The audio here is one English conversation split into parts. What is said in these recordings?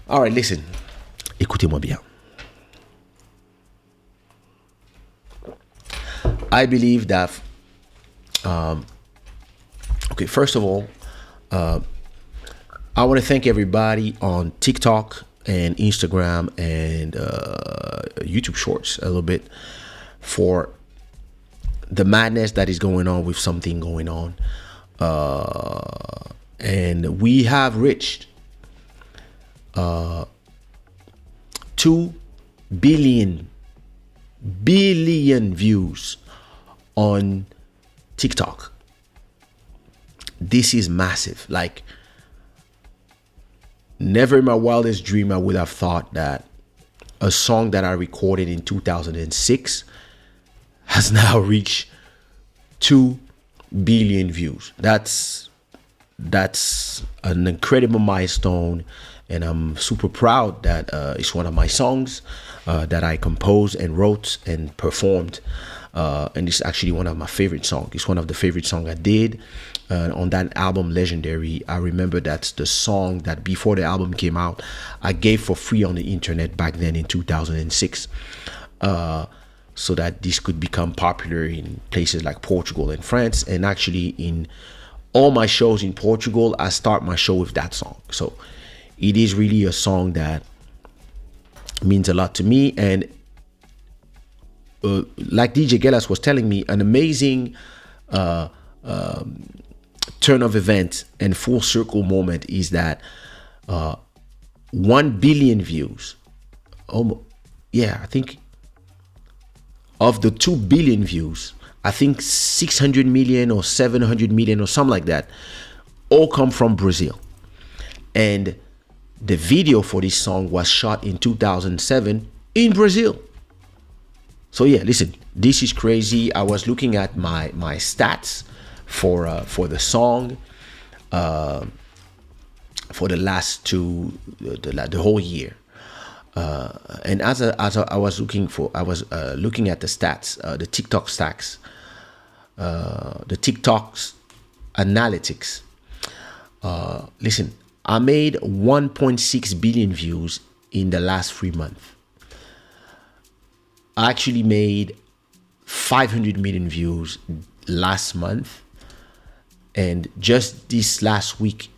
All right, listen. Écoutez-moi bien. I believe that, okay, first of all, I want to thank everybody on TikTok and Instagram and YouTube Shorts a little bit for the madness that is going on with something going on. And we have reached 2 billion views on TikTok. This is massive. Like, never in my wildest dream I would have thought that a song that I recorded in 2006 has now reached 2 billion views. That's an incredible milestone, and I'm super proud that it's one of my songs that I composed and wrote and performed. And it's actually one of my favorite songs. It's one of the favorite songs I did on that album, Legendary. I remember that's the song that before the album came out, I gave for free on the internet back then in 2006. So that this could become popular in places like Portugal and France. And actually in all my shows in Portugal, I start my show with that song. So it is really a song that means a lot to me. And like DJ Gellas was telling me, an amazing turn of event and full circle moment is that 1 billion views. I think of the 2 billion views, I think 600 million or 700 million or something like that all come from Brazil. And the video for this song was shot in 2007 in Brazil. So yeah, listen, this is crazy. I was looking at my stats for the song for the last the whole year. And as I was looking at the stats, the TikTok stats, the TikTok's analytics. Listen, I made 1.6 billion views in the last 3 months. I actually made 500 million views last month, and just this last week,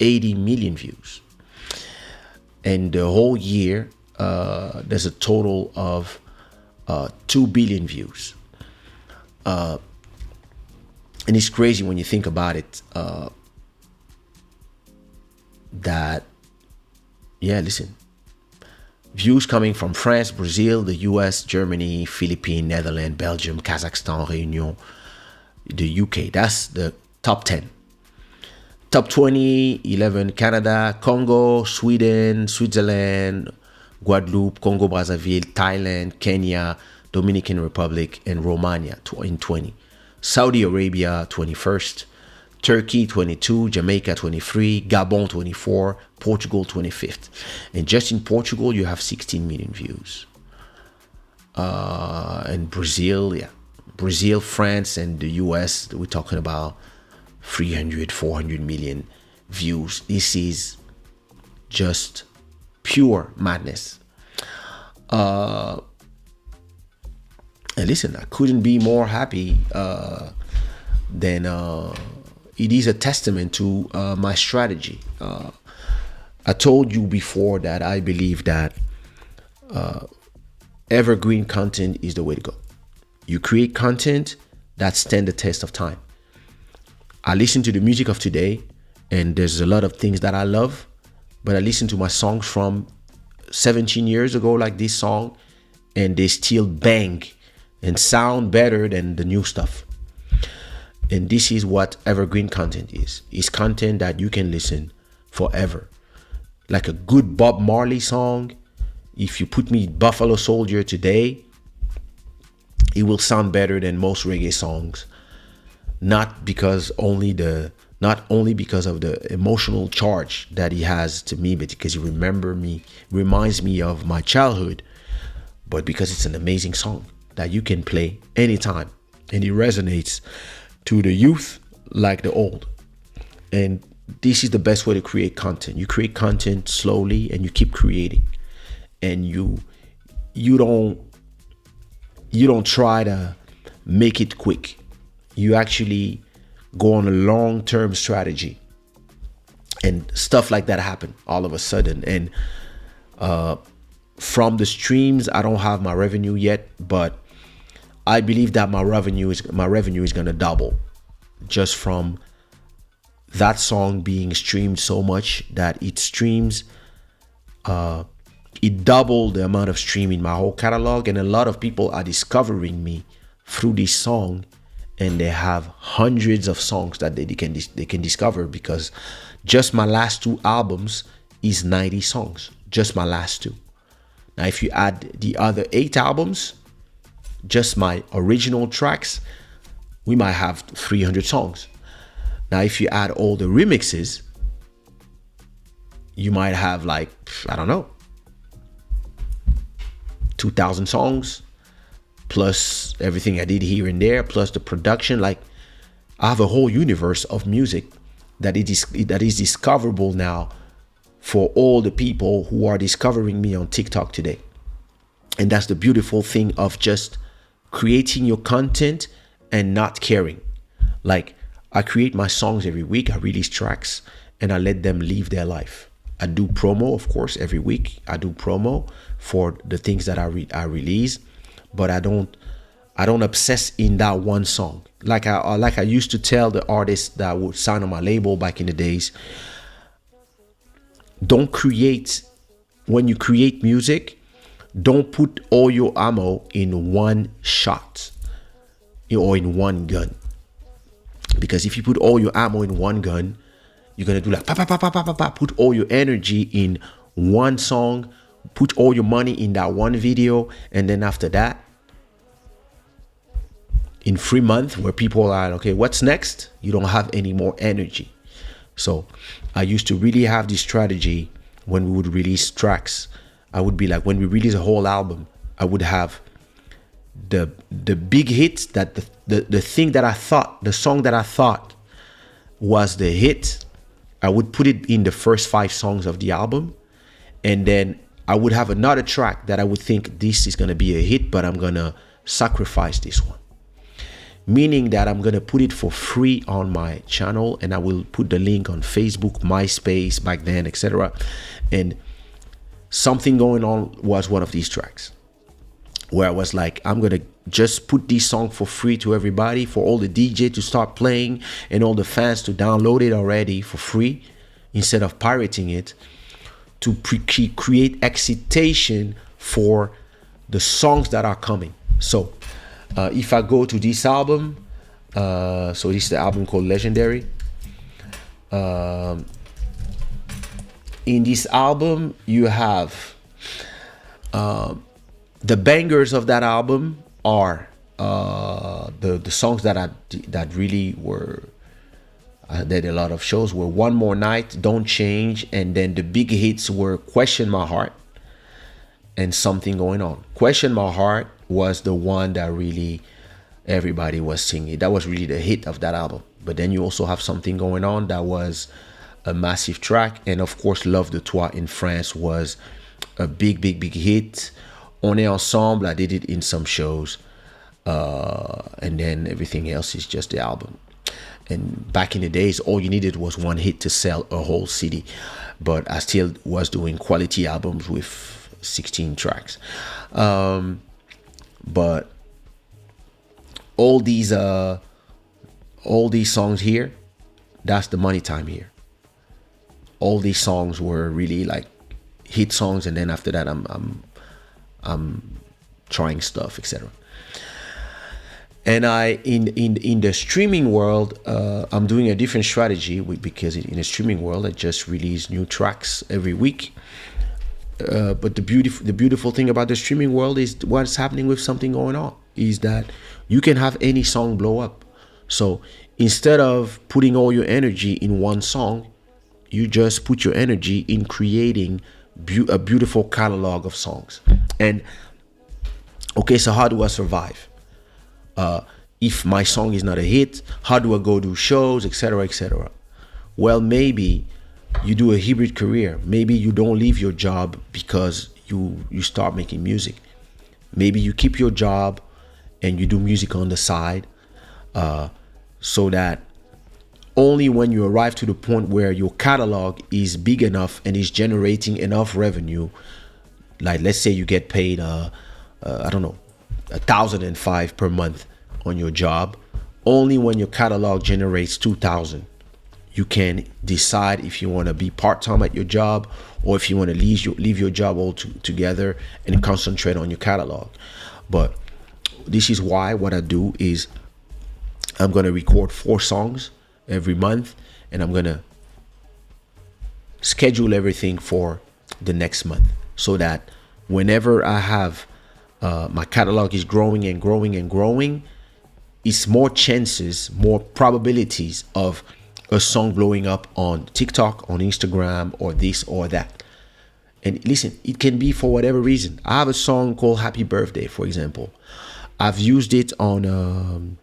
80 million views. And the whole year, there's a total of 2 billion views. And it's crazy when you think about it, listen, views coming from France, Brazil, the US, Germany, Philippines, Netherlands, Belgium, Kazakhstan, Réunion, the UK. That's the top 10. Top 20, 11, Canada, Congo, Sweden, Switzerland, Guadeloupe, Congo Brazzaville, Thailand, Kenya, Dominican Republic, and Romania in 20. Saudi Arabia, 21st. Turkey, 22. Jamaica, 23. Gabon, 24. Portugal, 25th. And just in Portugal, you have 16 million views. And Brazil, Brazil, France, and the US, we're talking about 300, 400 million views. This is just pure madness. And listen, I couldn't be more happy than it is a testament to my strategy. I told you before that I believe that evergreen content is the way to go. You create content that stand the test of time. I listen to the music of today, and there's a lot of things that I love, but I listen to my songs from 17 years ago, like this song, and they still bang and sound better than the new stuff. And this is what evergreen content is. It's content that you can listen forever. Like a good Bob Marley song, if you put me Buffalo Soldier today, it will sound better than most reggae songs. Not only because of the emotional charge that he has to me, but because he reminds me of my childhood, but because it's an amazing song that you can play anytime, and it resonates to the youth like the old. And this is the best way to create content. You create content slowly and you keep creating, and you don't you don't try to make it quick. You actually go on a long-term strategy, and stuff like that happen all of a sudden. And from the streams, I don't have my revenue yet, but I believe that my revenue is gonna double just from that song being streamed so much that it doubled the amount of streaming my whole catalog. And a lot of people are discovering me through this song, and they have hundreds of songs that they can discover, because just my last two albums is 90 songs, just my last two. Now if you add the other 8 albums, just my original tracks, we might have 300 songs. Now if you add all the remixes, you might have, like, I don't know, 2,000 songs, plus everything I did here and there, plus the production. Like, I have a whole universe of music that is discoverable now for all the people who are discovering me on TikTok today. And that's the beautiful thing of just creating your content and not caring. Like, I create my songs every week, I release tracks, and I let them live their life. I do promo, of course, every week. I do promo for the things that I release, but I don't obsess in that one song. Like I used to tell the artists that would sign on my label back in the days, when you create music, don't put all your ammo in one shot or in one gun. Because if you put all your ammo in one gun, you're gonna do like pa pa pa pa pa pa pa. Put all your energy in one song, put all your money in that one video, and then after that, in 3 months, where people are like, okay, what's next? You don't have any more energy. So I used to really have this strategy when we would release tracks. I would be like, when we release a whole album, I would have the big hits, that the thing that I thought, the song that I thought was the hit, I would put it in the first 5 songs of the album. And then I would have another track that I would think this is gonna be a hit, but I'm gonna sacrifice this one. Meaning that I'm gonna put it for free on my channel, and I will put the link on Facebook, MySpace back then, etc. And Something Going On was one of these tracks, where I was like, I'm gonna just put this song for free to everybody, for all the DJ to start playing and all the fans to download it already for free instead of pirating it, to create excitation for the songs that are coming. So if I go to this album, so this is the album called Legendary. In this album, you have the bangers of that album are the songs that really were did a lot of shows were One More Night, Don't Change, and then the big hits were Question My Heart and Something Going On. Question My Heart was the one that really everybody was singing. That was really the hit of that album. But then you also have Something Going On, that was a massive track. And of course, Love de Toi in France was a big hit. On est ensemble, I did it in some shows. And then everything else is just the album. And back in the days, all you needed was one hit to sell a whole city. But I still was doing quality albums with 16 tracks. But all these songs here, that's the money time here. All these songs were really like hit songs, and then after that, I'm trying stuff, etc. And in the streaming world, I'm doing a different strategy, because in the streaming world, I just release new tracks every week. But the beautiful thing about the streaming world is what's happening with Something Going On is that you can have any song blow up. So instead of putting all your energy in one song, you just put your energy in creating a beautiful catalog of songs. And okay, so how do I survive? If my song is not a hit, how do I go do shows, etc., etc.? Well, maybe you do a hybrid career. Maybe you don't leave your job because you start making music. Maybe you keep your job and you do music on the side, so that only when you arrive to the point where your catalog is big enough and is generating enough revenue, like let's say you get paid I don't know, 1,005 per month on your job. Only when your catalog generates 2,000, you can decide if you want to be part-time at your job, or if you want to leave your job together and concentrate on your catalog. But this is why what I do is I'm going to record 4 songs every month, and I'm going to schedule everything for the next month, so that whenever I have my catalog is growing and growing and growing, it's more chances, more probabilities of a song blowing up on TikTok, on Instagram, or this or that. And listen, it can be for whatever reason. I have a song called Happy Birthday, for example. I've used it on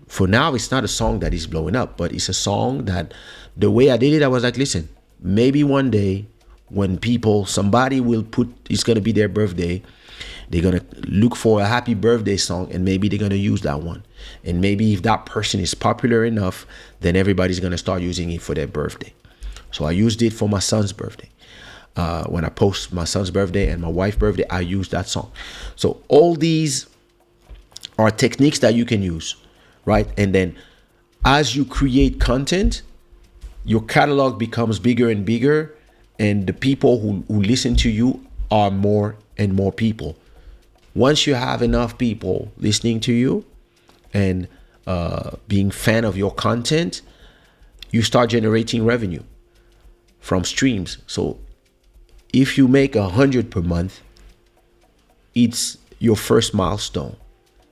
for now it's not a song that is blowing up, but it's a song that the way I did it, I was like, listen, maybe one day when somebody will it's going to be their birthday, they're going to look for a happy birthday song, and maybe they're going to use that one. And maybe if that person is popular enough, then everybody's going to start using it for their birthday. So I used it for my son's birthday. When I post my son's birthday and my wife's birthday, I use that song. So all these are techniques that you can use, right? And then as you create content, your catalog becomes bigger and bigger, and the people who listen to you are more and more people. Once you have enough people listening to you and being fan of your content, you start generating revenue from streams. So if you make 100 per month, it's your first milestone.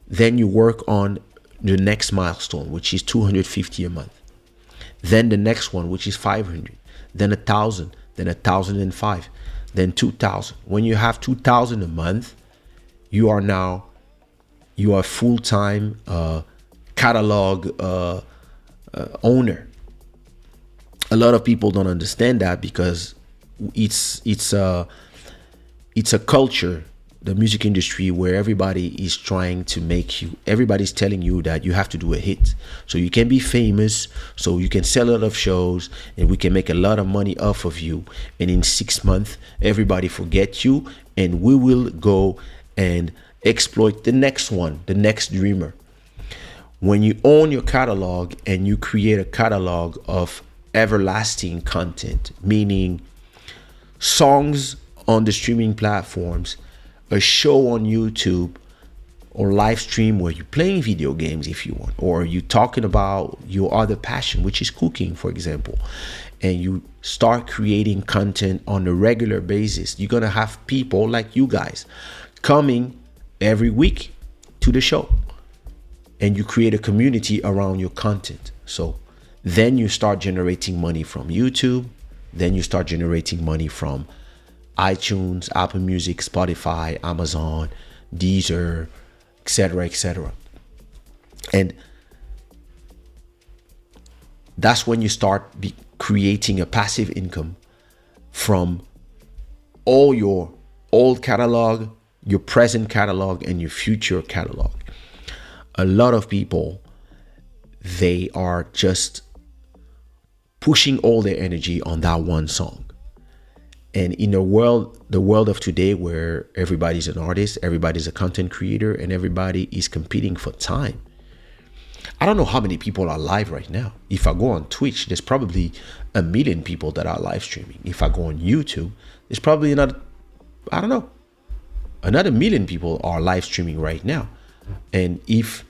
Then you work on the next milestone, which is 250 a month. Then the next one, which is 500. Then 1,000. Then 1,005. Then 2,000. When you have 2,000 a month, you are full-time catalog owner. A lot of people don't understand that, because it's a culture, the music industry, where everybody is trying to everybody's telling you that you have to do a hit so you can be famous, so you can sell a lot of shows, and we can make a lot of money off of you, and in 6 months everybody forget you, and we will go and exploit the next one, the next dreamer. When you own your catalog and you create a catalog of everlasting content, meaning songs on the streaming platforms, a show on YouTube, or live stream where you're playing video games if you want, or you talking about your other passion, which is cooking, for example, and you start creating content on a regular basis, you're gonna have people like you guys coming every week to the show, and you create a community around your content. So then you start generating money from YouTube, then you start generating money from iTunes, Apple Music, Spotify, Amazon, Deezer, etc., etc. And that's when you start creating a passive income from all your old catalog, your present catalog, and your future catalog. A lot of people, they are just pushing all their energy on that one song. And in the world of today, where everybody's an artist, everybody's a content creator, and everybody is competing for time, I don't know how many people are live right now. If I go on Twitch, there's probably 1 million people that are live streaming. If I go on YouTube, there's probably another 1 million people are live streaming right now. And if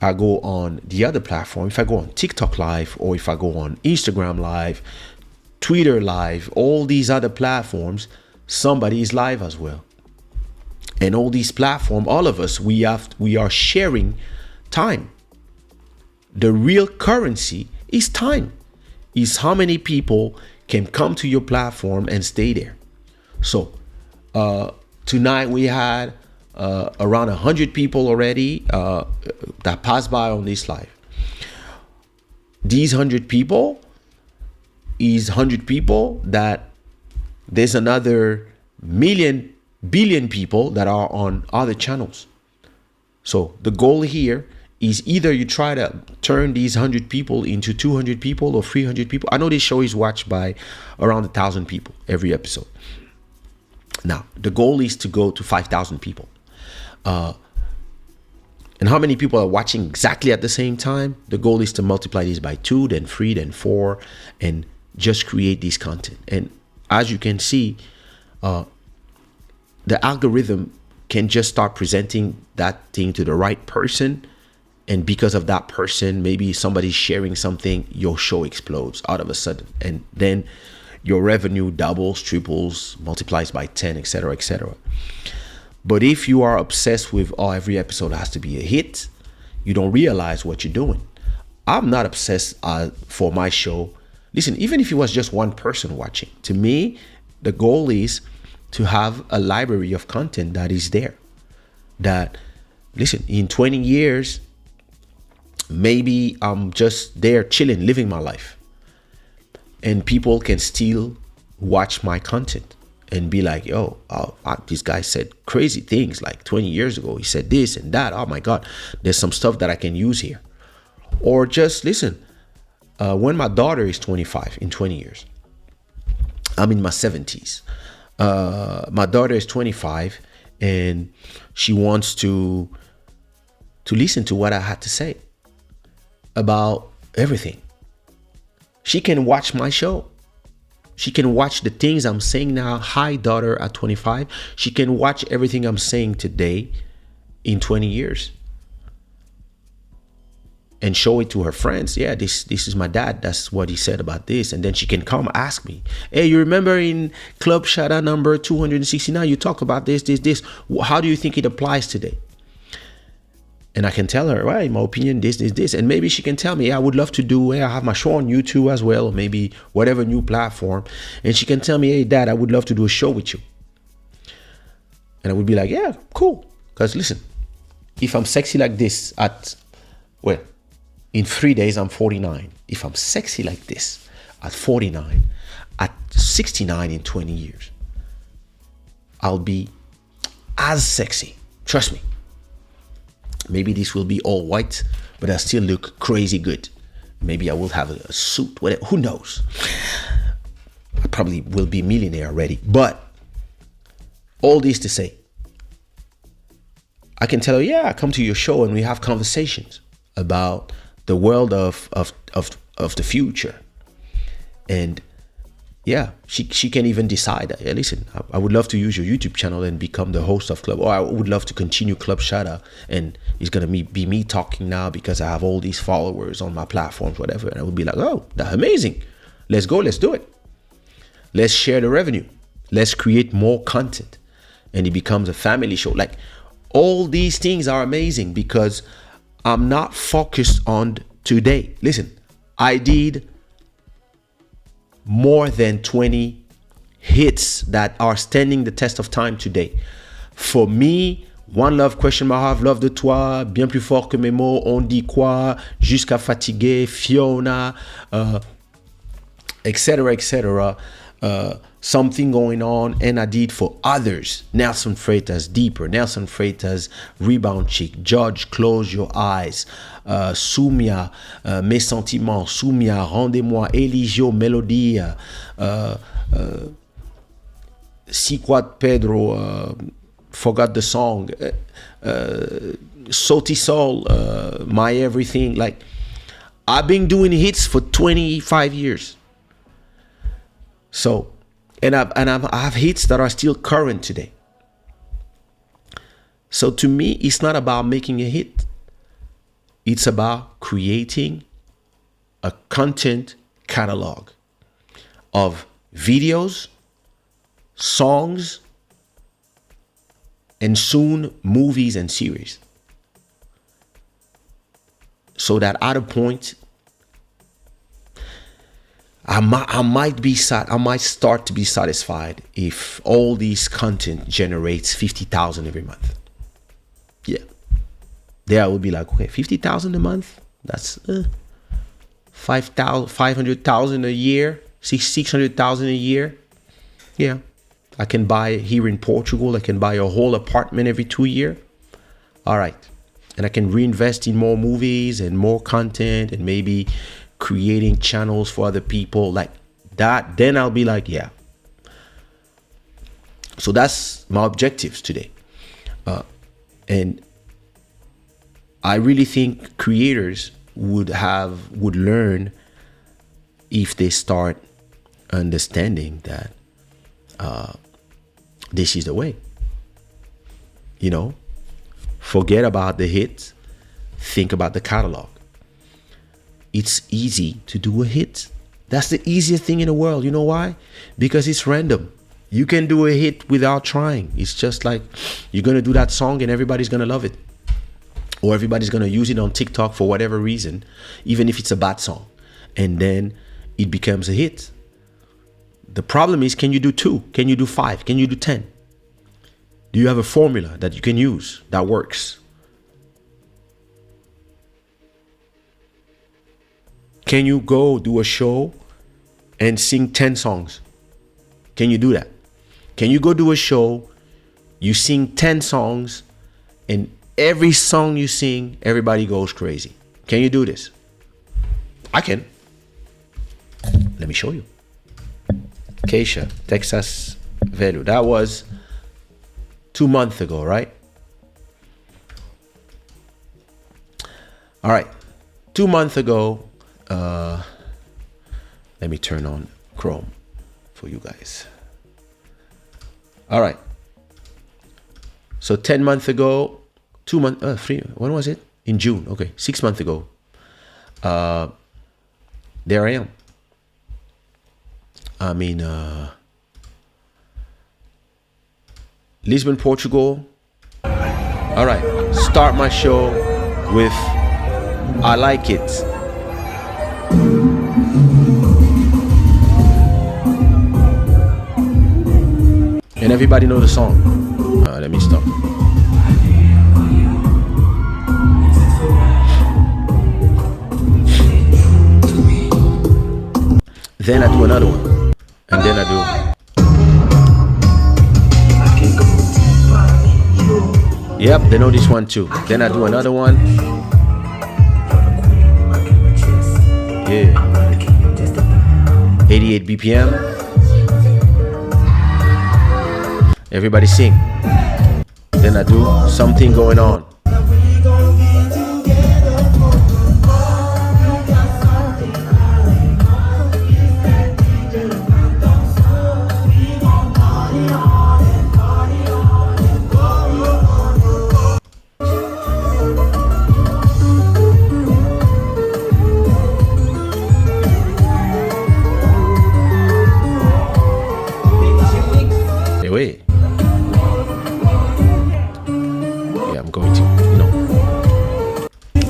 I go on the other platform, if I go on TikTok live, or if I go on Instagram live, Twitter live, all these other platforms, somebody is live as well. And all these platforms, all of us, we are sharing time. The real currency is time. Is how many people can come to your platform and stay there. So tonight we had around 100 people already that passed by on this live. these 100 people is 100 people that there's another million, billion people that are on other channels. So the goal here is either you try to turn these 100 people into 200 people or 300 people. I know this show is watched by around 1,000 people every episode. Now, the goal is to go to 5,000 people. And how many people are watching exactly at the same time? The goal is to multiply this by 2, then 3, then 4, and just create this content. And as you can see, the algorithm can just start presenting that thing to the right person. And because of that person, maybe somebody's sharing something, your show explodes out of a sudden. And then your revenue doubles, triples, multiplies by 10, etc., etc. But if you are obsessed with, oh, every episode has to be a hit, you don't realize what you're doing. I'm not obsessed for my show. Listen, even if it was just one person watching, to me, the goal is to have a library of content that is there. That, listen, in 20 years, maybe I'm just there chilling, living my life. And people can still watch my content and be like, yo, this guy said crazy things like 20 years ago. He said this and that. Oh my God, there's some stuff that I can use here. Or just listen, when my daughter is 25 in 20 years, I'm in my 70s. My daughter is 25 and she wants to listen to what I had to say about everything. She can watch my show. She can watch the things I'm saying now. Hi, daughter, at 25. She can watch everything I'm saying today in 20 years and show it to her friends. Yeah, this is my dad. That's what he said about this. And then she can come ask me, hey, you remember in Club Shada number 269, you talk about this. How do you think it applies today? And I can tell her, well, in my opinion, this. And maybe she can tell me, I would love to do, I have my show on YouTube as well, or maybe whatever new platform. And she can tell me, hey, Dad, I would love to do a show with you. And I would be like, yeah, cool. Because listen, if I'm sexy like this in 3 days, I'm 49. If I'm sexy like this at 49, at 69 in 20 years, I'll be as sexy. Trust me. Maybe this will be all white, but I still look crazy good. Maybe I will have a suit, whatever. Who knows? I probably will be a millionaire already. But all this to say, I can tell her, yeah, I come to your show and we have conversations about the world of the future. And yeah, she can even decide, yeah, listen, I would love to use your YouTube channel and become the host of Club, or I would love to continue Club Shada, and it's going to be me talking now because I have all these followers on my platforms, whatever. And I would be like, oh, that's amazing. Let's go. Let's do it. Let's share the revenue. Let's create more content. And it becomes a family show. Like, all these things are amazing because I'm not focused on today. Listen, I did more than 20 hits that are standing the test of time today. For me, One Love, Question Mark, Love de Toi, Bien plus fort que mes mots, On dit quoi, Jusqu'à fatiguer, Fiona, etc., etc. Something going on, and I did for others. Nelson Freitas, Deeper, Nelson Freitas, Rebound Chick, Judge, Close Your Eyes, Soumia, Mes Sentiments, Soumia, Rendez-moi, Eligio, Melodia, Siquat Pedro, Forgot the Song, Salty Soul, My Everything. Like, I've been doing hits for 25 years. So, I have hits that are still current today. So to me, it's not about making a hit. It's about creating a content catalog of videos, songs, and soon movies and series. So that at a point, I might start to be satisfied if all these content generates 50,000 every month. Yeah. There I would be like, okay, 50,000 a month? That's 500,000 a year, 600,000 a year. Yeah, I can buy here in Portugal. I can buy a whole apartment every 2 years. All right, and I can reinvest in more movies and more content and maybe creating channels for other people like that. Then I'll be like, yeah. So that's my objectives today, and I really think creators would learn if they start understanding that this is the way. You know, forget about the hits, think about the catalog. It's easy to do a hit. That's the easiest thing in the world. You know why? Because it's random. You can do a hit without trying. It's just like you're gonna do that song and everybody's gonna love it, or everybody's gonna use it on TikTok for whatever reason, even if it's a bad song, and then it becomes a hit. The problem is, can you do 2? Can you do 5? Can you do 10? Do you have a formula that you can use that works? Can you go do a show and sing 10 songs? Can you do that? Can you go do a show, you sing 10 songs, and every song you sing, everybody goes crazy? Can you do this? I can. Let me show you. Kaysha, Texas Velho. That was 2 months ago, right? All right. 2 months ago, let me turn on Chrome for you guys. All right. So 10 months ago, 2 months, 3, when was it? In June. Okay, 6 months ago. There I am. I'm in Lisbon, Portugal. All right, start my show with I Like It. And everybody know the song. Let me stop. Then I do another one. And then I do. Yep, they know this one too. Then I do another one. Yeah. 88 BPM. Everybody sing. Then I do Something Going On. Wait. Yeah, I'm going to,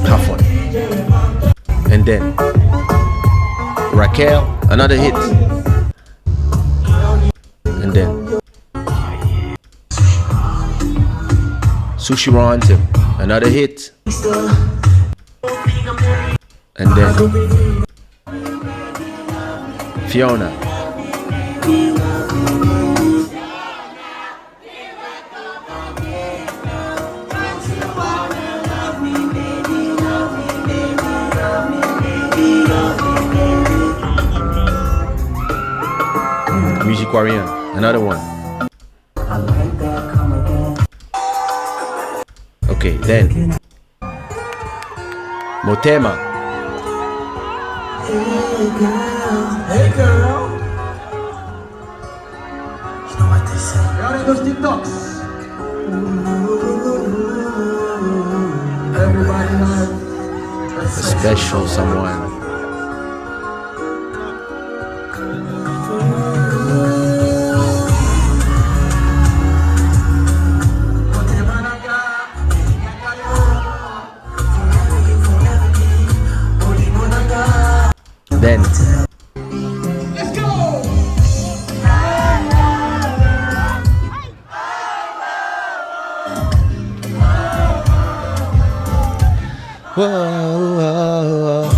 have fun. And then Raquel, another hit. And then Sushi Ronson, another hit. And then Fiona. Music Warrior, another one. Okay, then Motema. Hey girl. You know what they say. You're in those TikToks. Everybody knows A special someone. Then let's go. Whoa, whoa, whoa.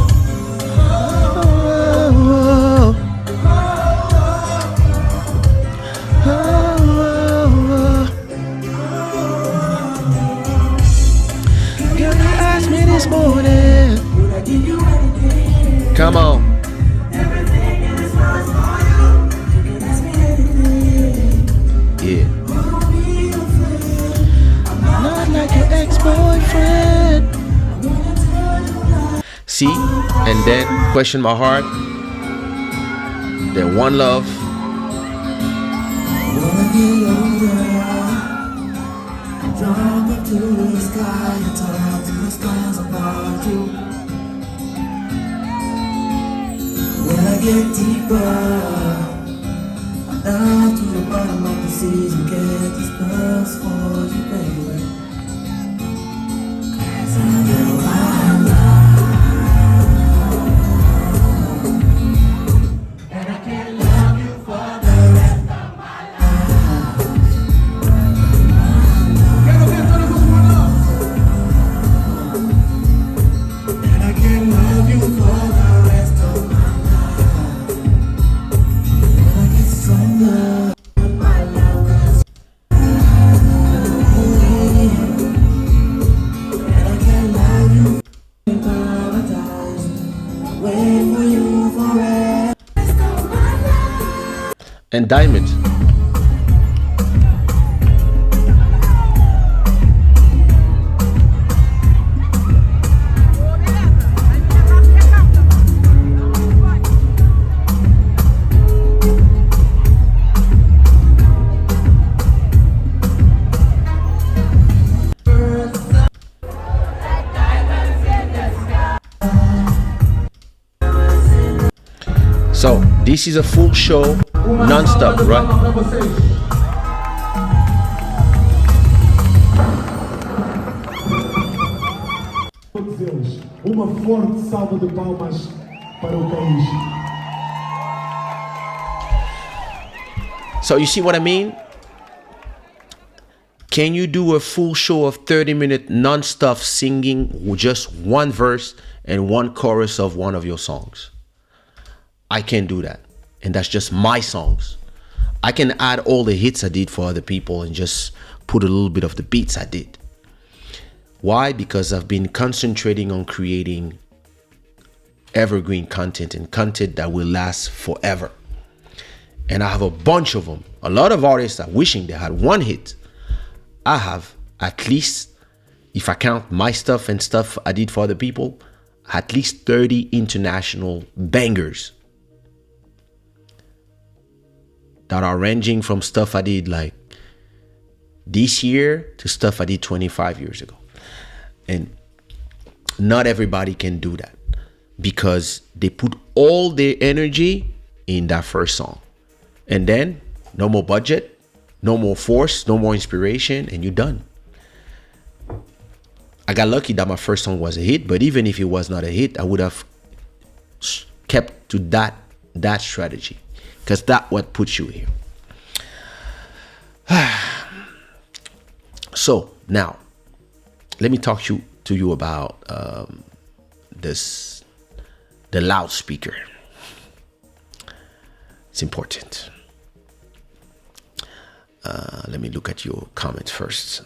And then Question My Heart. Then One Love. Wanna get older, jump up to the sky and talk to the stars about you. When I get deeper, down to the bottom of the seas and get these pearls for you, baby. 'Cause I know I'm and I can't love you for the rest of my life. Quero ver todos os manos. And I can't love you for the rest of my life. When I get stronger, my love gets and I can't love you in paradise. Wait for you forever. Rest of my life. And Diamond. So this is a full show, non-stop, right? Todos eles, uma forte salva de palmas para o Kaysha. So you see what I mean? Can you do a full show of 30-minute non-stop singing with just one verse and one chorus of one of your songs? I can't do that. And that's just my songs. I can add all the hits I did for other people and just put a little bit of the beats I did. Why? Because I've been concentrating on creating evergreen content and content that will last forever. And I have a bunch of them. A lot of artists are wishing they had one hit. I have at least, if I count my stuff and stuff I did for other people, at least 30 international bangers that are ranging from stuff I did like this year to stuff I did 25 years ago. And not everybody can do that because they put all their energy in that first song. And then no more budget, no more force, no more inspiration, and you're done. I got lucky that my first song was a hit, but even if it was not a hit, I would have kept to that strategy because that's what puts you here. So now, let me talk to you about the loudspeaker. It's important. Let me look at your comments first.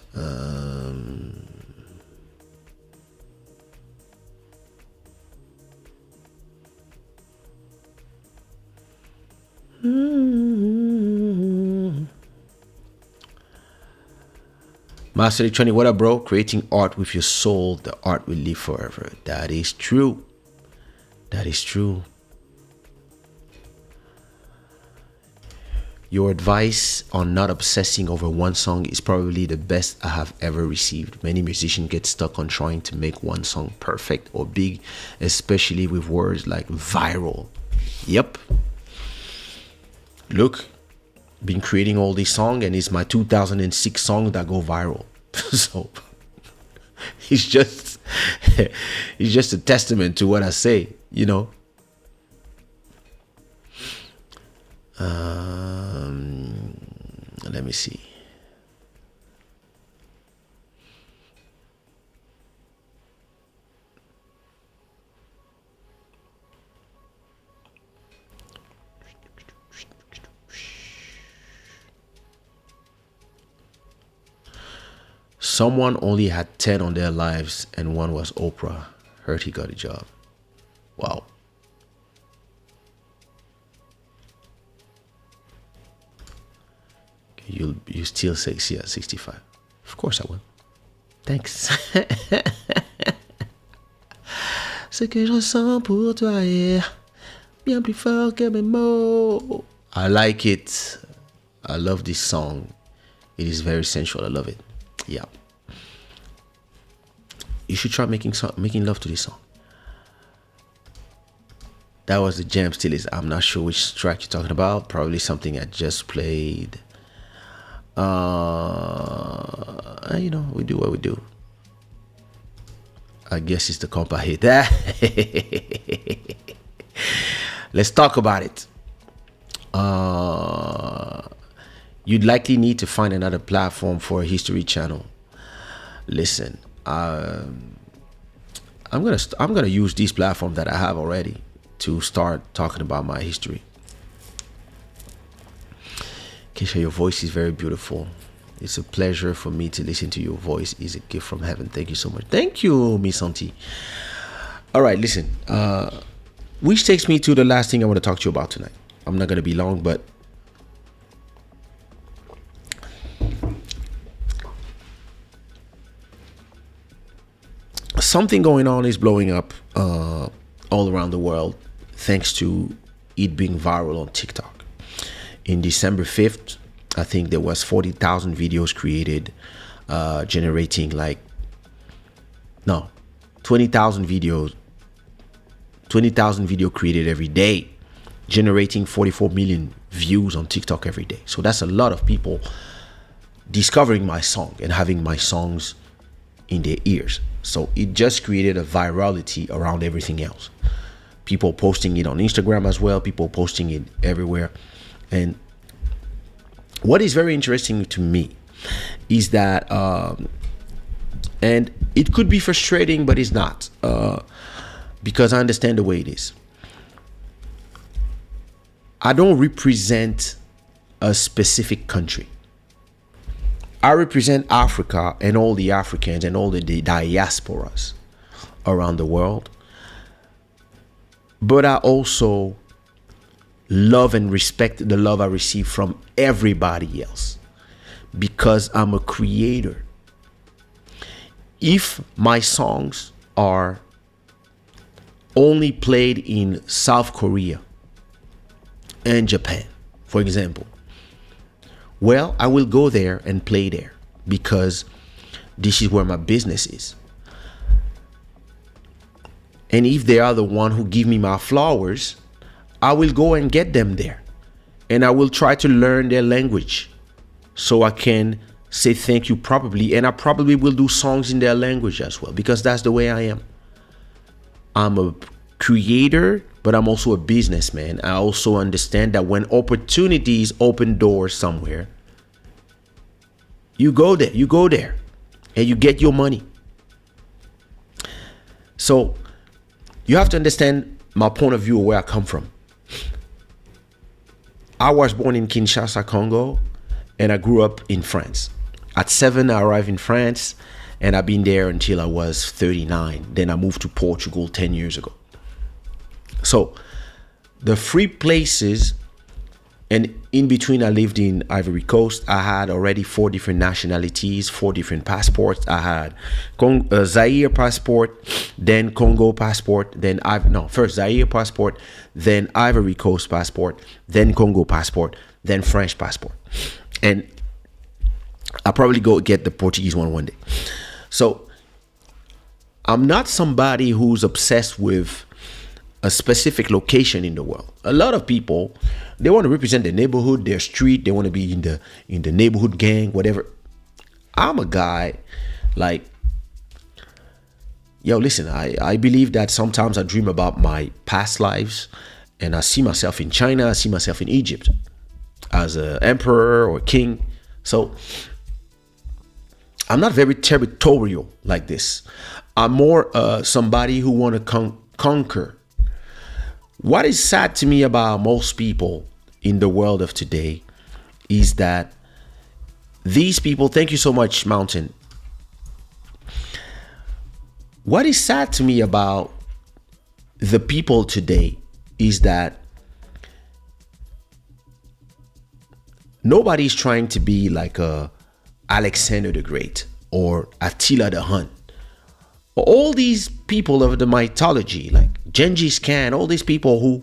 Master Electronic, what up, bro? Creating art with your soul, the art will live forever. That is true. That is true. Your advice on not obsessing over one song is probably the best I have ever received. Many musicians get stuck on trying to make one song perfect or big, especially with words like viral. Yep. Look, been creating all these songs and it's my 2006 song that go viral. So it's just a testament to what I say, you know. Let me see. Someone only had 10 on their lives and one was Oprah. Heard he got a job. Wow. You still say see at 65. Of course I will. Thanks. Ce que je ressens pour toi est bien plus fort que mes mots. I like it. I love this song. It is very sensual. I love it. Yeah. You should try making love to this song. That was the jam still is. I'm not sure which track you're talking about. Probably something I just played. We do what we do. I guess it's the compa hit. Let's talk about it. You'd likely need to find another platform for a history channel. Listen, I'm gonna use this platform that I have already to start talking about my history. Kaysha, your voice is very beautiful. It's a pleasure for me to listen to your voice. It's a gift from heaven. Thank you so much. Thank you, Miss Santi. All right, listen. Which takes me to the last thing I want to talk to you about tonight. I'm not gonna be long, but something going on is blowing up all around the world thanks to it being viral on TikTok. In December 5th, I think there was 40,000 videos created, generating 20,000 videos. 20,000 video created every day, generating 44 million views on TikTok every day. So that's a lot of people discovering my song and having my songs in their ears. So it just created a virality around everything else. People posting it on Instagram as well, people posting it everywhere. And what is very interesting to me is that, and it could be frustrating, but it's not, because I understand the way it is. I don't represent a specific country. I represent Africa and all the Africans and all the diasporas around the world. But I also love and respect the love I receive from everybody else because I'm a creator. If my songs are only played in South Korea and Japan, for example, well, I will go there and play there because this is where my business is. And if they are the one who give me my flowers, I will go and get them there. And I will try to learn their language so I can say thank you properly. And I probably will do songs in their language as well because that's the way I am. I'm a creator, but I'm also a businessman. I also understand that when opportunities open doors somewhere, you go there and you get your money. So you have to understand my point of view of where I come from. I was born in Kinshasa, Congo, and I grew up in France. At 7, I arrived in France, and I've been there until I was 39. Then I moved to Portugal 10 years ago. So the free places, and in between I lived in Ivory Coast. I had already 4 different nationalities, 4 different passports. I had Zaire passport, then Congo passport, then first Zaire passport, then Ivory Coast passport, then Congo passport, then French passport. And I'll probably go get the Portuguese one day. So I'm not somebody who's obsessed with a specific location in the world. A lot of people, they want to represent their neighborhood, their street. They want to be in the neighborhood gang, whatever. I'm a guy listen, I believe that sometimes I dream about my past lives and I see myself in China, I see myself in Egypt as an emperor or king. So I'm not very territorial like this. I'm more somebody who want to conquer. What is sad to me about most people in the world of today is that these people, thank you so much, Mountain. What is sad to me about the people today is that nobody's trying to be like a Alexander the Great or Attila the Hun All these people of the mythology, like Gengis Khan, all these people who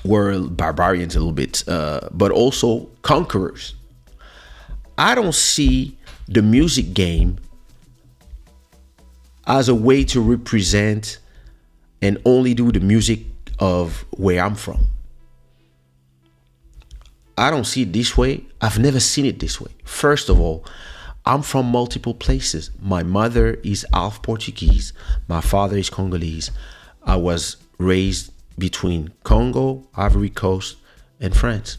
were barbarians a little bit, but also conquerors. I don't see the music game as a way to represent and only do the music of where I'm from. I don't see it this way. I've never seen it this way. First of all, I'm from multiple places. My mother is half Portuguese. My father is Congolese. I was raised between Congo, Ivory Coast, and France.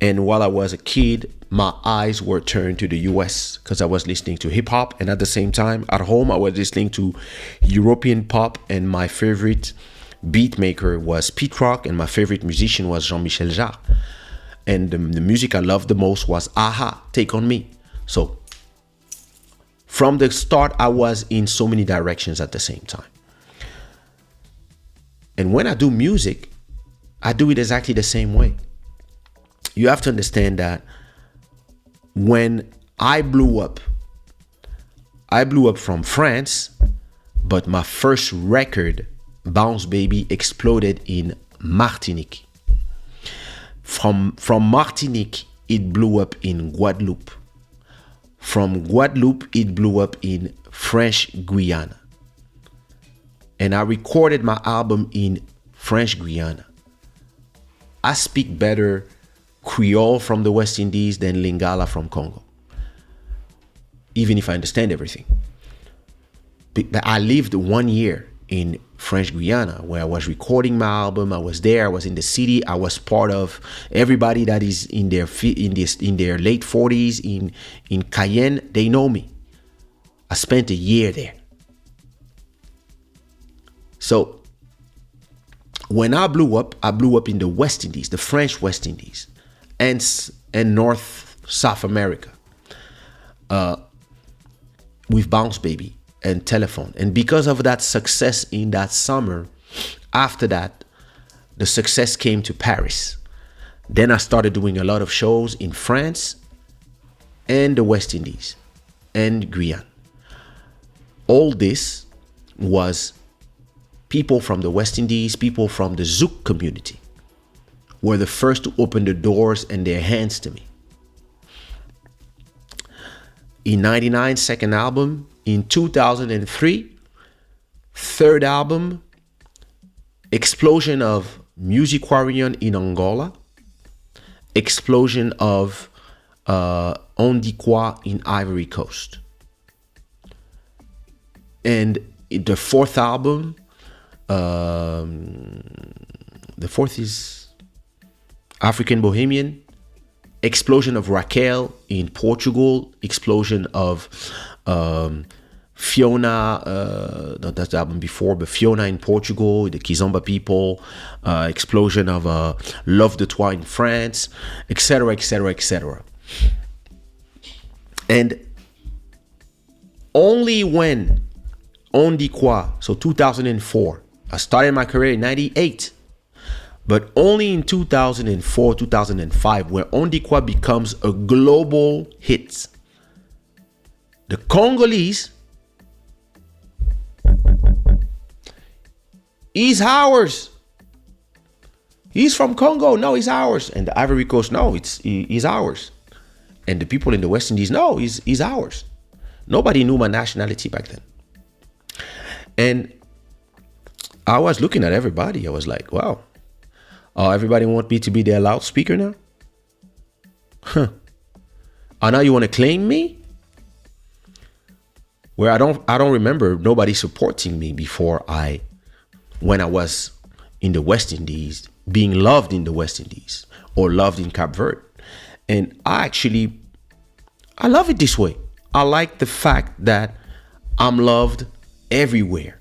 And while I was a kid, my eyes were turned to the US because I was listening to hip hop. And at the same time, at home, I was listening to European pop. And my favorite beat maker was Pete Rock. And my favorite musician was Jean-Michel Jarre. And the music I loved the most was Aha, Take On Me. So from the start, I was in so many directions at the same time. And when I do music, I do it exactly the same way. You have to understand that when I blew up from France, but my first record, Bounce Baby, exploded in Martinique. From Martinique, it blew up in Guadeloupe. From Guadeloupe, it blew up in French Guiana. And I recorded my album in French Guiana. I speak better Creole from the West Indies than Lingala from Congo, even if I understand everything. But I lived 1 year in French Guiana where I was recording my album. I was there. I was in the city. I was part of everybody that is in their late 40s in Cayenne. They know me. I spent a year there. So when I blew up in the West Indies, the French West Indies, and North South America, with Bounce Baby and Telephone. And because of that success in that summer, after that, the success came to Paris. Then I started doing a lot of shows in France and the West Indies and Guyana. All this was people from the West Indies, people from the Zouk community were the first to open the doors and their hands to me. In 99, second album. In 2003, third album, explosion of Musicarian in Angola, explosion of Ondikwa in Ivory Coast. And the fourth album, the fourth is African Bohemian, explosion of Raquel in Portugal, explosion of Fiona, that's the album before, but Fiona in Portugal, the Kizomba people, explosion of Love de Toi in France, etc., etc., etc. And only when Ondikwa, so 2004, I started my career in 98, but only in 2004, 2005, where Ondikwa becomes a global hit. The Congolese, he's ours. He's from Congo. No, he's ours. And the Ivory Coast, no, he's ours. And the people in the West Indies, no, he's ours. Nobody knew my nationality back then. And I was looking at everybody. I was like, wow. Oh, everybody want me to be their loudspeaker now? Huh. Oh, now you want to claim me? Where I don't remember nobody supporting me before when I was in the West Indies, being loved in the West Indies or loved in Cape Verde. And I love it this way. I like the fact that I'm loved everywhere.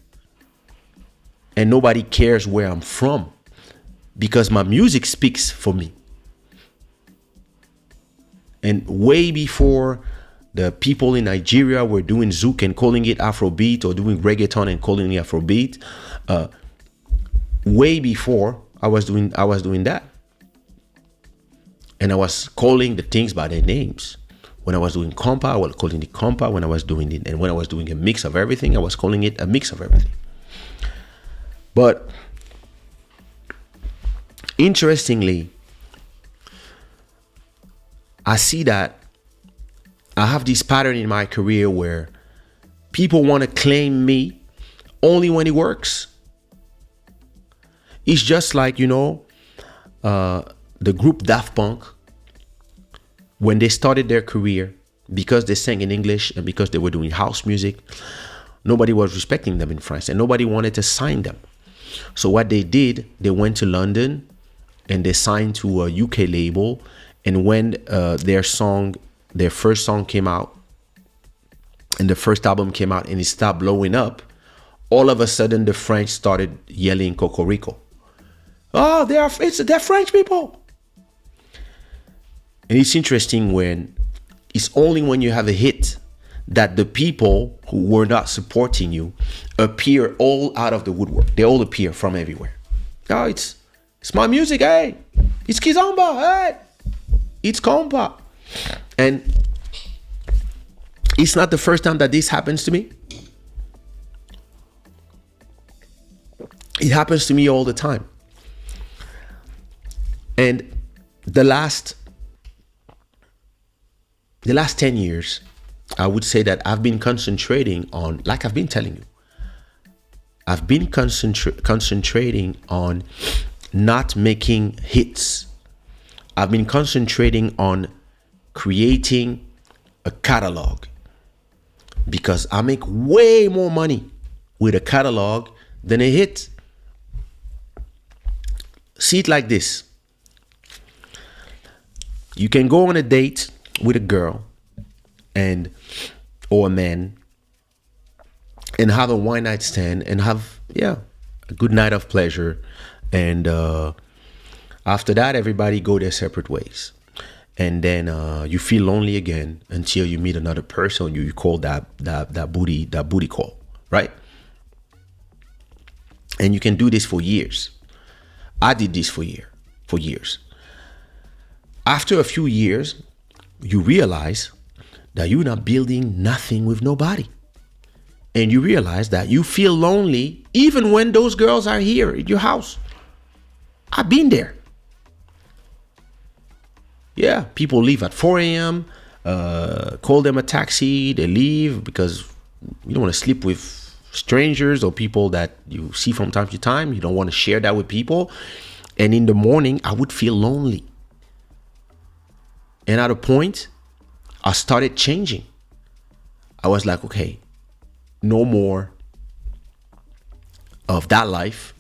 And nobody cares where I'm from because my music speaks for me. And way before the people in Nigeria were doing Zouk and calling it Afrobeat, or doing reggaeton and calling it Afrobeat, way before I was doing that. And I was calling the things by their names. When I was doing compa, I was calling it compa. When I was doing it, and when I was doing a mix of everything, I was calling it a mix of everything. But interestingly, I see that I have this pattern in my career where people want to claim me only when it works. It's just like, the group Daft Punk, when they started their career, because they sang in English and because they were doing house music, nobody was respecting them in France and nobody wanted to sign them. So what they did, they went to London and they signed to a UK label. And when their first song came out and the first album came out and it stopped blowing up, all of a sudden the French started yelling Cocorico. Oh, they're French people. And it's interesting when it's only when you have a hit that the people who were not supporting you appear all out of the woodwork. They all appear from everywhere. Oh, it's my music, hey. It's Kizomba, hey. It's compa. And it's not the first time that this happens to me. It happens to me all the time. And the last 10 years, I would say that I've been concentrating on, like I've been telling you, I've been concentrating on not making hits. I've been concentrating on creating a catalog, because I make way more money with a catalog than a hit. See it like this. You can go on a date with a girl or a man and have a one night stand and have a good night of pleasure, and after that everybody go their separate ways, and then you feel lonely again until you meet another person. You call that booty call, right? And you can do this for years. I did this for years. After a few years, you realize that you're not building nothing with nobody. And you realize that you feel lonely even when those girls are here at your house. I've been there. Yeah, people leave at 4 a.m., call them a taxi, they leave because you don't want to sleep with strangers or people that you see from time to time. You don't want to share that with people. And in the morning, I would feel lonely. And at a point, I started changing. I was like, okay, no more of that life.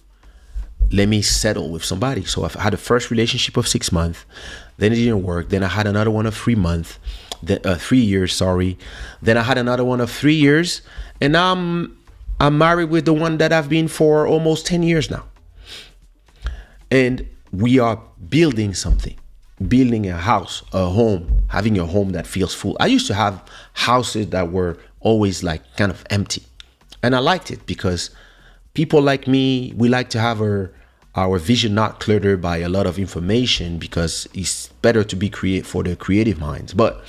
Let me settle with somebody. So I had a first relationship of 6 months. Then it didn't work. Then I had another one of 3 months. 3 years, sorry. Then I had another one of 3 years. And now I'm married with the one that I've been for almost 10 years now. And we are building something. Building a house, a home, having a home that feels full. I used to have houses that were always like kind of empty. And I liked it because people like me, we like to have our vision not cluttered by a lot of information, because it's better to be for the creative minds. But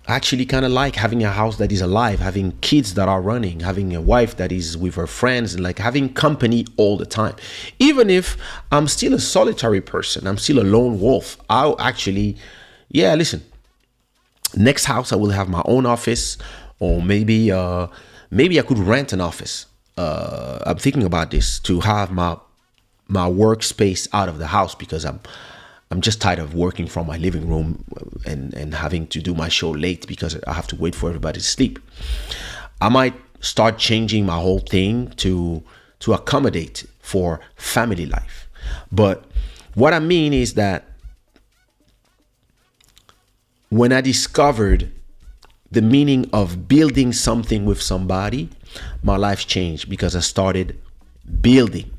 I actually kind of like having a house that is alive, having kids that are running, having a wife that is with her friends, and like having company all the time. Even if I'm still a solitary person, I'm still a lone wolf, I'll actually, listen, next house I will have my own office, or maybe I could rent an office. I'm thinking about this, to have my workspace out of the house, because I'm just tired of working from my living room and having to do my show late because I have to wait for everybody to sleep. I might start changing my whole thing to accommodate for family life. But what I mean is that when I discovered the meaning of building something with somebody, my life changed, because I started building.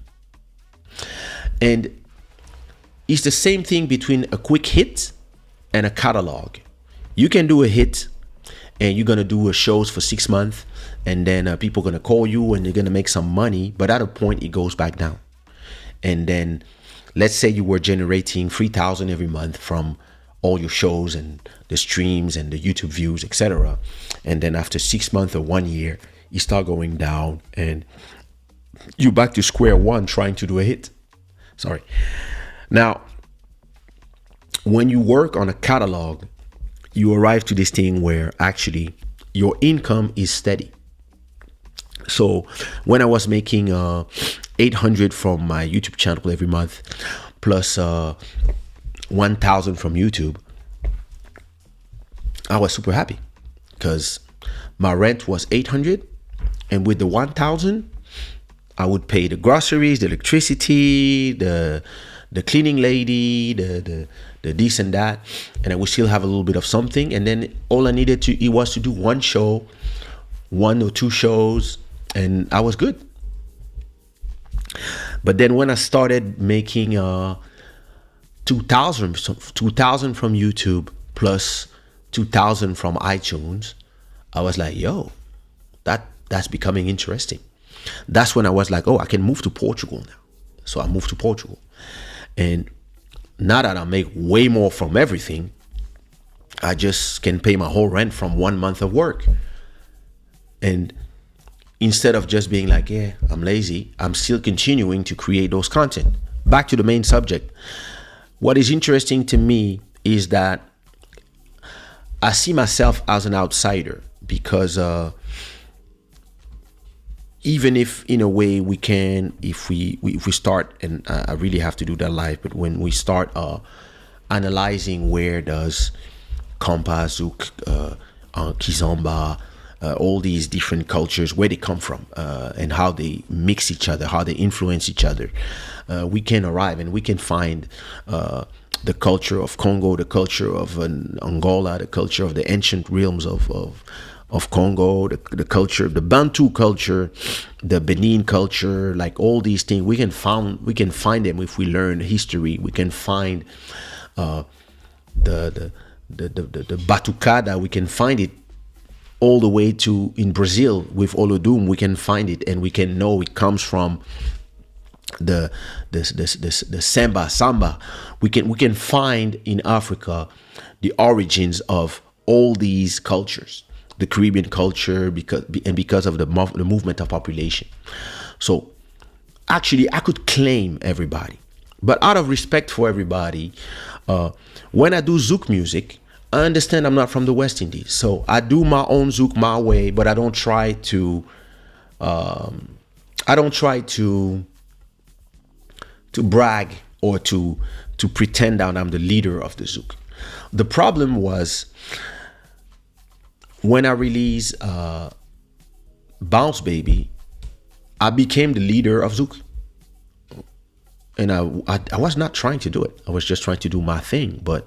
And it's the same thing between a quick hit and a catalog. You can do a hit and you're going to do shows for 6 months, and then people are going to call you and you're going to make some money. But at a point, it goes back down. And then let's say you were generating 3,000 every month from all your shows and the streams and the YouTube views, etc. And then after 6 months or 1 year, you start going down and you're back to square one trying to do a hit. Sorry. Now, when you work on a catalog, you arrive to this thing where actually your income is steady. So when I was making 800 from my YouTube channel every month, plus 1,000 from YouTube, I was super happy because my rent was 800, and with the 1,000, I would pay the groceries, the electricity, the cleaning lady, the this and that, and I would still have a little bit of something. And then all I needed to was to do one show, 1 or 2 shows, and I was good. But then when I started making 2,000 from YouTube plus 2,000 from iTunes, I was like, yo, that's becoming interesting. That's when I was like, oh, I can move to Portugal now. So I moved to Portugal. And now that I make way more from everything, I just can pay my whole rent from 1 month of work. And instead of just being like, yeah, I'm lazy, I'm still continuing to create those content. Back to the main subject. What is interesting to me is that I see myself as an outsider because even if in a way we can, if we start, and I really have to do that live, but when we start analyzing where does Kompa, Zouk, Kizomba, all these different cultures, where they come from, and how they mix each other, how they influence each other, we can arrive and we can find the culture of Congo, the culture of Angola, the culture of the ancient realms of Congo, the culture, the Bantu culture, the Benin culture, like all these things, we can find them if we learn history. We can find the Batucada, we can find it all the way to in Brazil with Olodum, we can find it and we can know it comes from the samba. We can find in Africa the origins of all these cultures, the Caribbean culture, because of the movement of population. So actually I could claim everybody, but out of respect for everybody, when I do Zouk music, I understand I'm not from the West Indies, so I do my own Zouk my way, but I don't try to brag or to pretend that I'm the leader of the Zouk. The problem was when I released Bounce Baby, I became the leader of Zouk. And I was not trying to do it. I was just trying to do my thing. But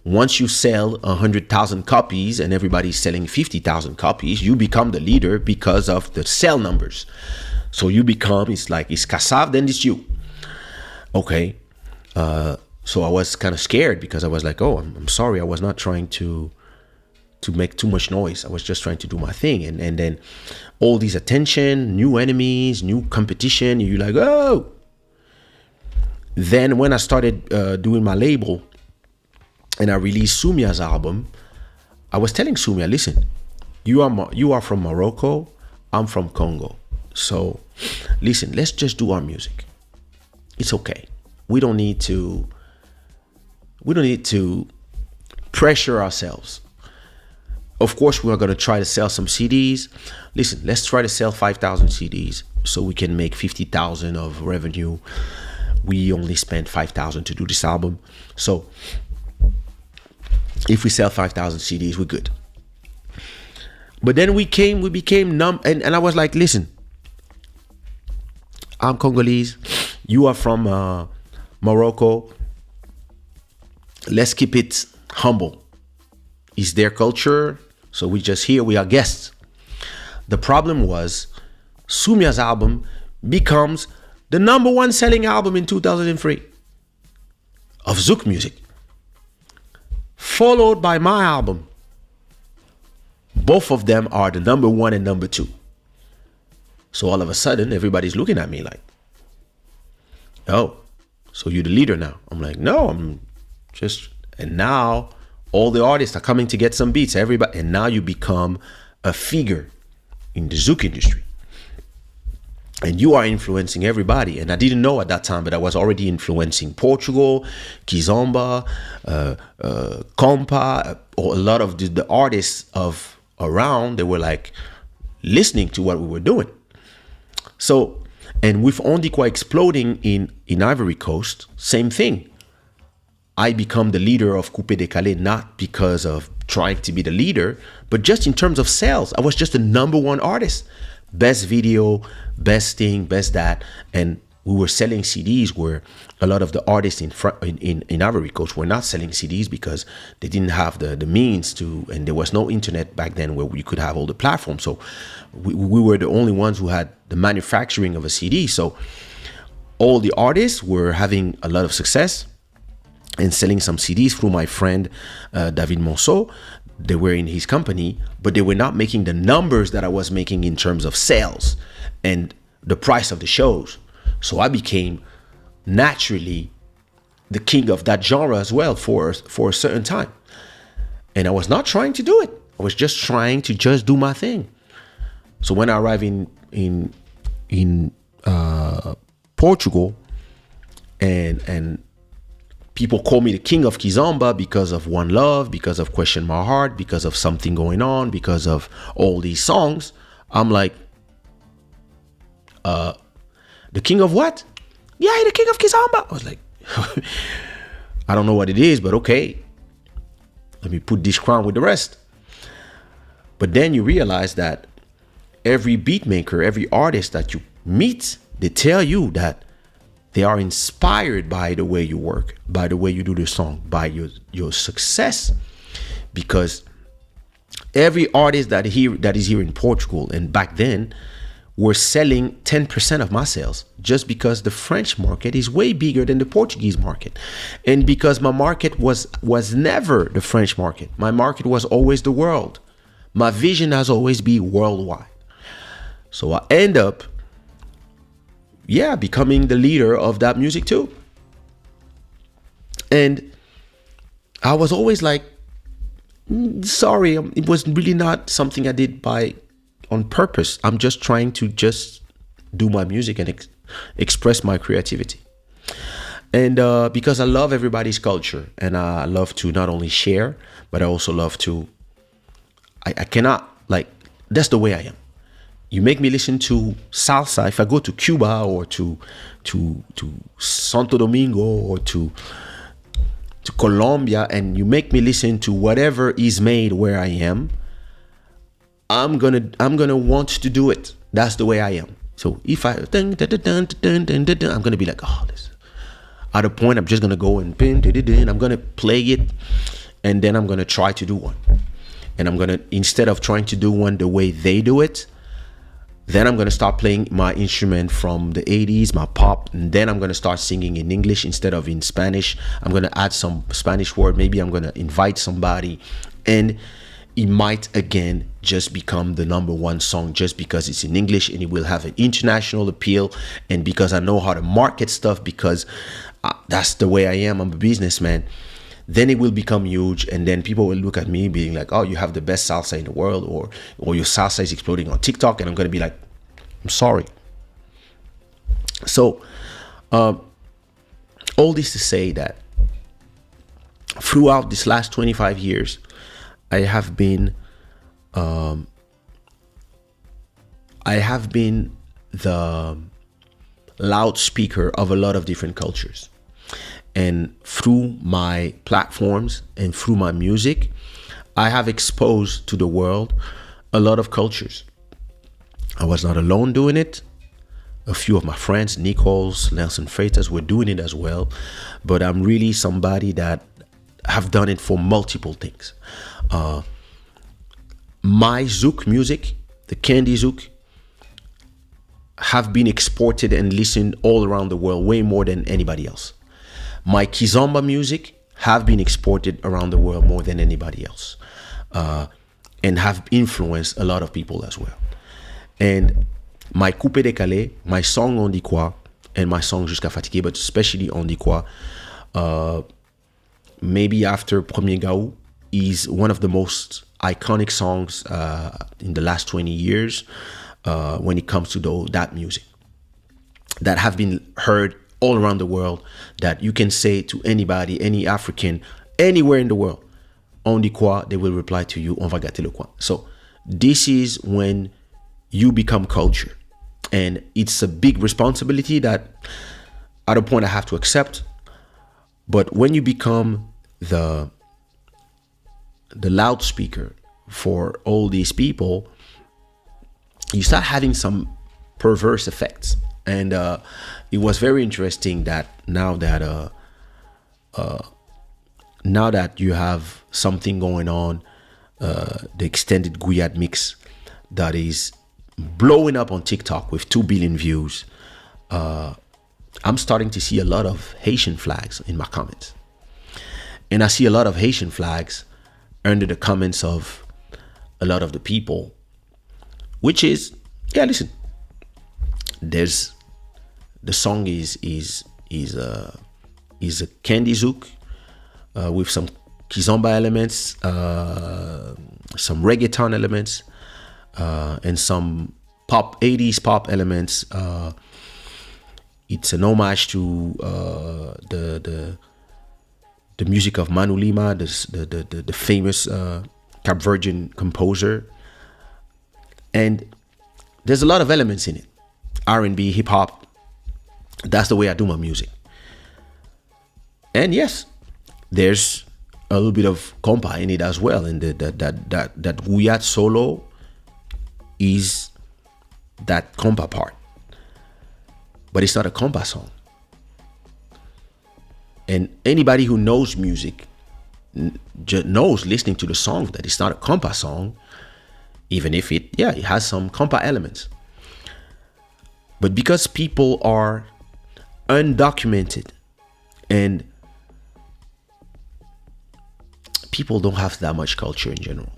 once you sell 100,000 copies and everybody's selling 50,000 copies, you become the leader because of the sell numbers. So you become, it's Kassav, then it's you. Okay. So I was kind of scared because I was like, oh, I'm sorry. I was not trying to make too much noise. I was just trying to do my thing. And then all these attention, new enemies, new competition, you're like, oh. Then when I started doing my label and I released Sumia's album, I was telling Sumia, listen, you are from Morocco, I'm from Congo. So listen, let's just do our music. It's okay. We don't need to pressure ourselves. Of course, we are going to try to sell some CDs. Listen, let's try to sell 5,000 CDs so we can make 50,000 of revenue. We only spent 5,000 to do this album. So if we sell 5,000 CDs, we're good. But then we became numb. And I was like, listen, I'm Congolese. You are from Morocco. Let's keep it humble. It's their culture. So we just here, we are guests. The problem was Sumia's album becomes the #1 selling album in 2003 of Zouk music, followed by my album. Both of them are the #1 and #2. So all of a sudden, everybody's looking at me like, oh, so you're the leader now. I'm like, no, I'm just And now all the artists are coming to get some beats, everybody, and now you become a figure in the Zouk industry. And you are influencing everybody. And I didn't know at that time, but I was already influencing Portugal, Kizomba, Compa, or a lot of the artists of around. They were like listening to what we were doing. So, and with Ondikwa exploding in Ivory Coast, same thing. I become the leader of Coupé Décalé, not because of trying to be the leader, but just in terms of sales. I was just the number one artist. Best video, best thing, best that. And we were selling CDs where a lot of the artists in Ivory Coast were not selling CDs because they didn't have the means to, and there was no internet back then where you could have all the platforms. So we were the only ones who had the manufacturing of a CD. So all the artists were having a lot of success and selling some CDs through my friend David Monceau. They were in his company, but they were not making the numbers that I was making in terms of sales and the price of the shows. So I became naturally the king of that genre as well for a certain time. And I was not trying to do it. I was just trying to just do my thing. So when I arrived in Portugal, and people call me the king of Kizomba because of One Love, because of Question My Heart, because of Something Going On, because of all these songs. I'm like, the king of what? Yeah, the king of Kizomba. I was like, I don't know what it is, but okay. Let me put this crown with the rest. But then you realize that every beat maker, every artist that you meet, they tell you that they are inspired by the way you work, by the way you do the song, by your success. Because every artist that is here in Portugal, and back then, were selling 10% of my sales, just because the French market is way bigger than the Portuguese market. And because my market was never the French market. My market was always the world. My vision has always been worldwide. So I end up becoming the leader of that music too. And I was always like, sorry, it was really not something I did on purpose. I'm just trying to just do my music and express my creativity. And because I love everybody's culture, and I love to not only share, but I also love to, I cannot, like, that's the way I am. You make me listen to salsa. If I go to Cuba or to Santo Domingo or to Colombia, and you make me listen to whatever is made where I am, I'm gonna want to do it. That's the way I am. So if I'm gonna be like, oh, this. At a point, I'm just gonna go and I'm gonna play it, and then I'm gonna try to do one. And I'm gonna, instead of trying to do one the way they do it, then I'm going to start playing my instrument from the 80s, my pop, and then I'm going to start singing in English instead of in Spanish. I'm going to add some Spanish word. Maybe I'm going to invite somebody, and it might again just become the number one song just because it's in English, and it will have an international appeal, and because I know how to market stuff, because that's the way I am. I'm a businessman. Then it will become huge, and then people will look at me being like, oh, you have the best salsa in the world, or your salsa is exploding on TikTok, and I'm going to be like, I'm sorry. So all this to say that throughout this last 25 years, I have been the loudspeaker of a lot of different cultures. And through my platforms and through my music, I have exposed to the world a lot of cultures. I was not alone doing it. A few of my friends, Nichols, Nelson Freitas, were doing it as well. But I'm really somebody that have done it for multiple things. My Zouk music, the Candy Zouk, have been exported and listened all around the world way more than anybody else. My Kizomba music have been exported around the world more than anybody else, and have influenced a lot of people as well. And my Coupé Décalé, my song Ondikwa, and my song Jusqu'à Fatigué, but especially Ondikwa, maybe after Premier Gaou, is one of the most iconic songs in the last 20 years when it comes to that music that have been heard all around the world, that you can say to anybody, any African, anywhere in the world, on dit quoi, they will reply to you, on va gâter le coin. So this is when you become culture. And it's a big responsibility that at a point I have to accept. But when you become the loudspeaker for all these people, you start having some perverse effects. And it was very interesting that now that you have something going on, the extended Guyad mix that is blowing up on TikTok with 2 billion views, I'm starting to see a lot of Haitian flags in my comments. And I see a lot of Haitian flags under the comments of a lot of the people, which is, yeah, listen, there's, the song is a candy zouk with some kizomba elements, some reggaeton elements, and some 80s pop elements. It's an homage to the music of Manu Lima, the famous Cap Verdean composer. And there's a lot of elements in it. R&B, hip hop. That's the way I do my music. And yes, there's a little bit of compa in it as well. And that Guyat solo is that compa part. But it's not a compa song. And anybody who knows music knows, listening to the song, that it's not a compa song, even if it has some compa elements. But because people are undocumented and people don't have that much culture in general,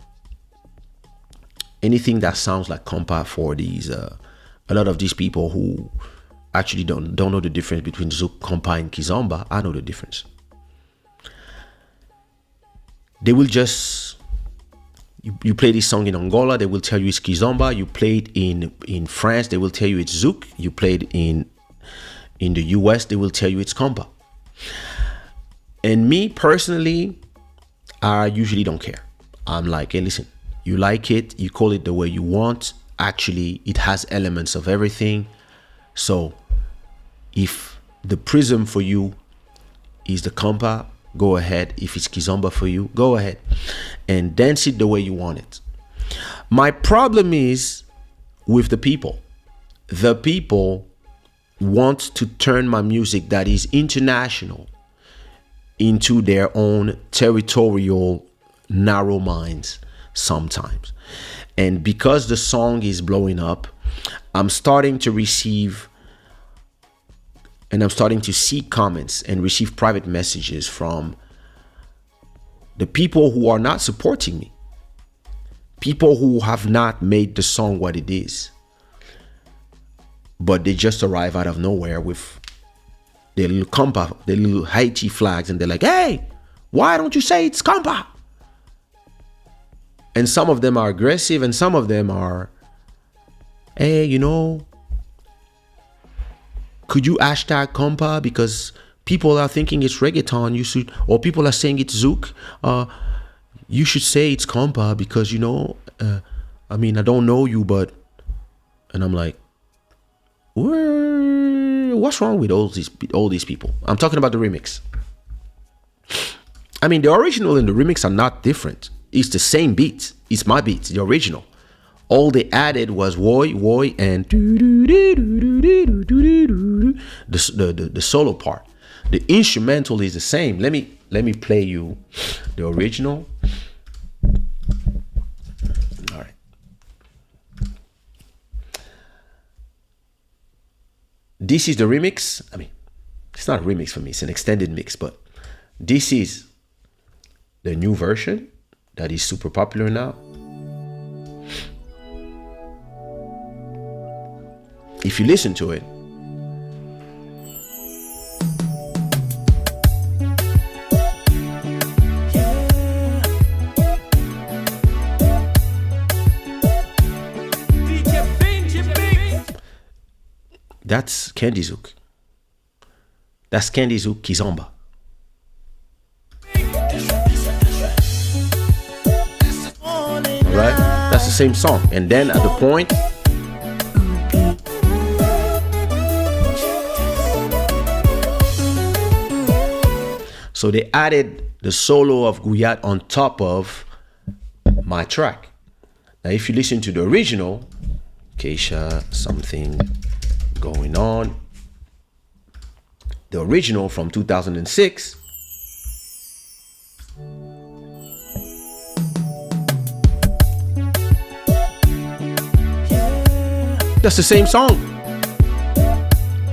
anything that sounds like compa for these a lot of these people who actually don't know the difference between zouk, compa, and kizomba, I know the difference. They will just, you play this song in Angola, they will tell you it's kizomba. You play it in France, they will tell you it's zouk. You play it in the US, they will tell you it's compa. And me personally, I usually don't care. I'm like, hey, listen, you like it, you call it the way you want. Actually, it has elements of everything. So if the prism for you is the compa, go ahead. If it's kizomba for you, go ahead and dance it the way you want it. My problem is with the people. The people want to turn my music that is international into their own territorial narrow minds sometimes. And because the song is blowing up, I'm starting to receive and I'm starting to see comments and receive private messages from the people who are not supporting me, people who have not made the song what it is, but they just arrive out of nowhere with their little compa, their little Haiti flags, and they're like, hey, why don't you say it's compa? And some of them are aggressive, and some of them are, hey, could you hashtag compa, because people are thinking it's reggaeton, you should, or people are saying it's zouk, you should say it's compa because, I mean, I don't know you, but, and I'm like, what's wrong with all these people? I'm talking about the remix. I mean, the original and the remix are not different. It's the same beat. It's my beat, the original. All they added was woy, and the solo part. The instrumental is the same. Let me play you the original. All right. This is the remix. I mean, it's not a remix for me. It's an extended mix, but this is the new version that is super popular now. If you listen to it, That's Candy Zouk. That's Candy Zouk Kizomba. Right? That's the same song. And then at the point, so they added the solo of Guyat on top of my track. Now, if you listen to the original, Kaysha, something going on. The original from 2006. That's the same song.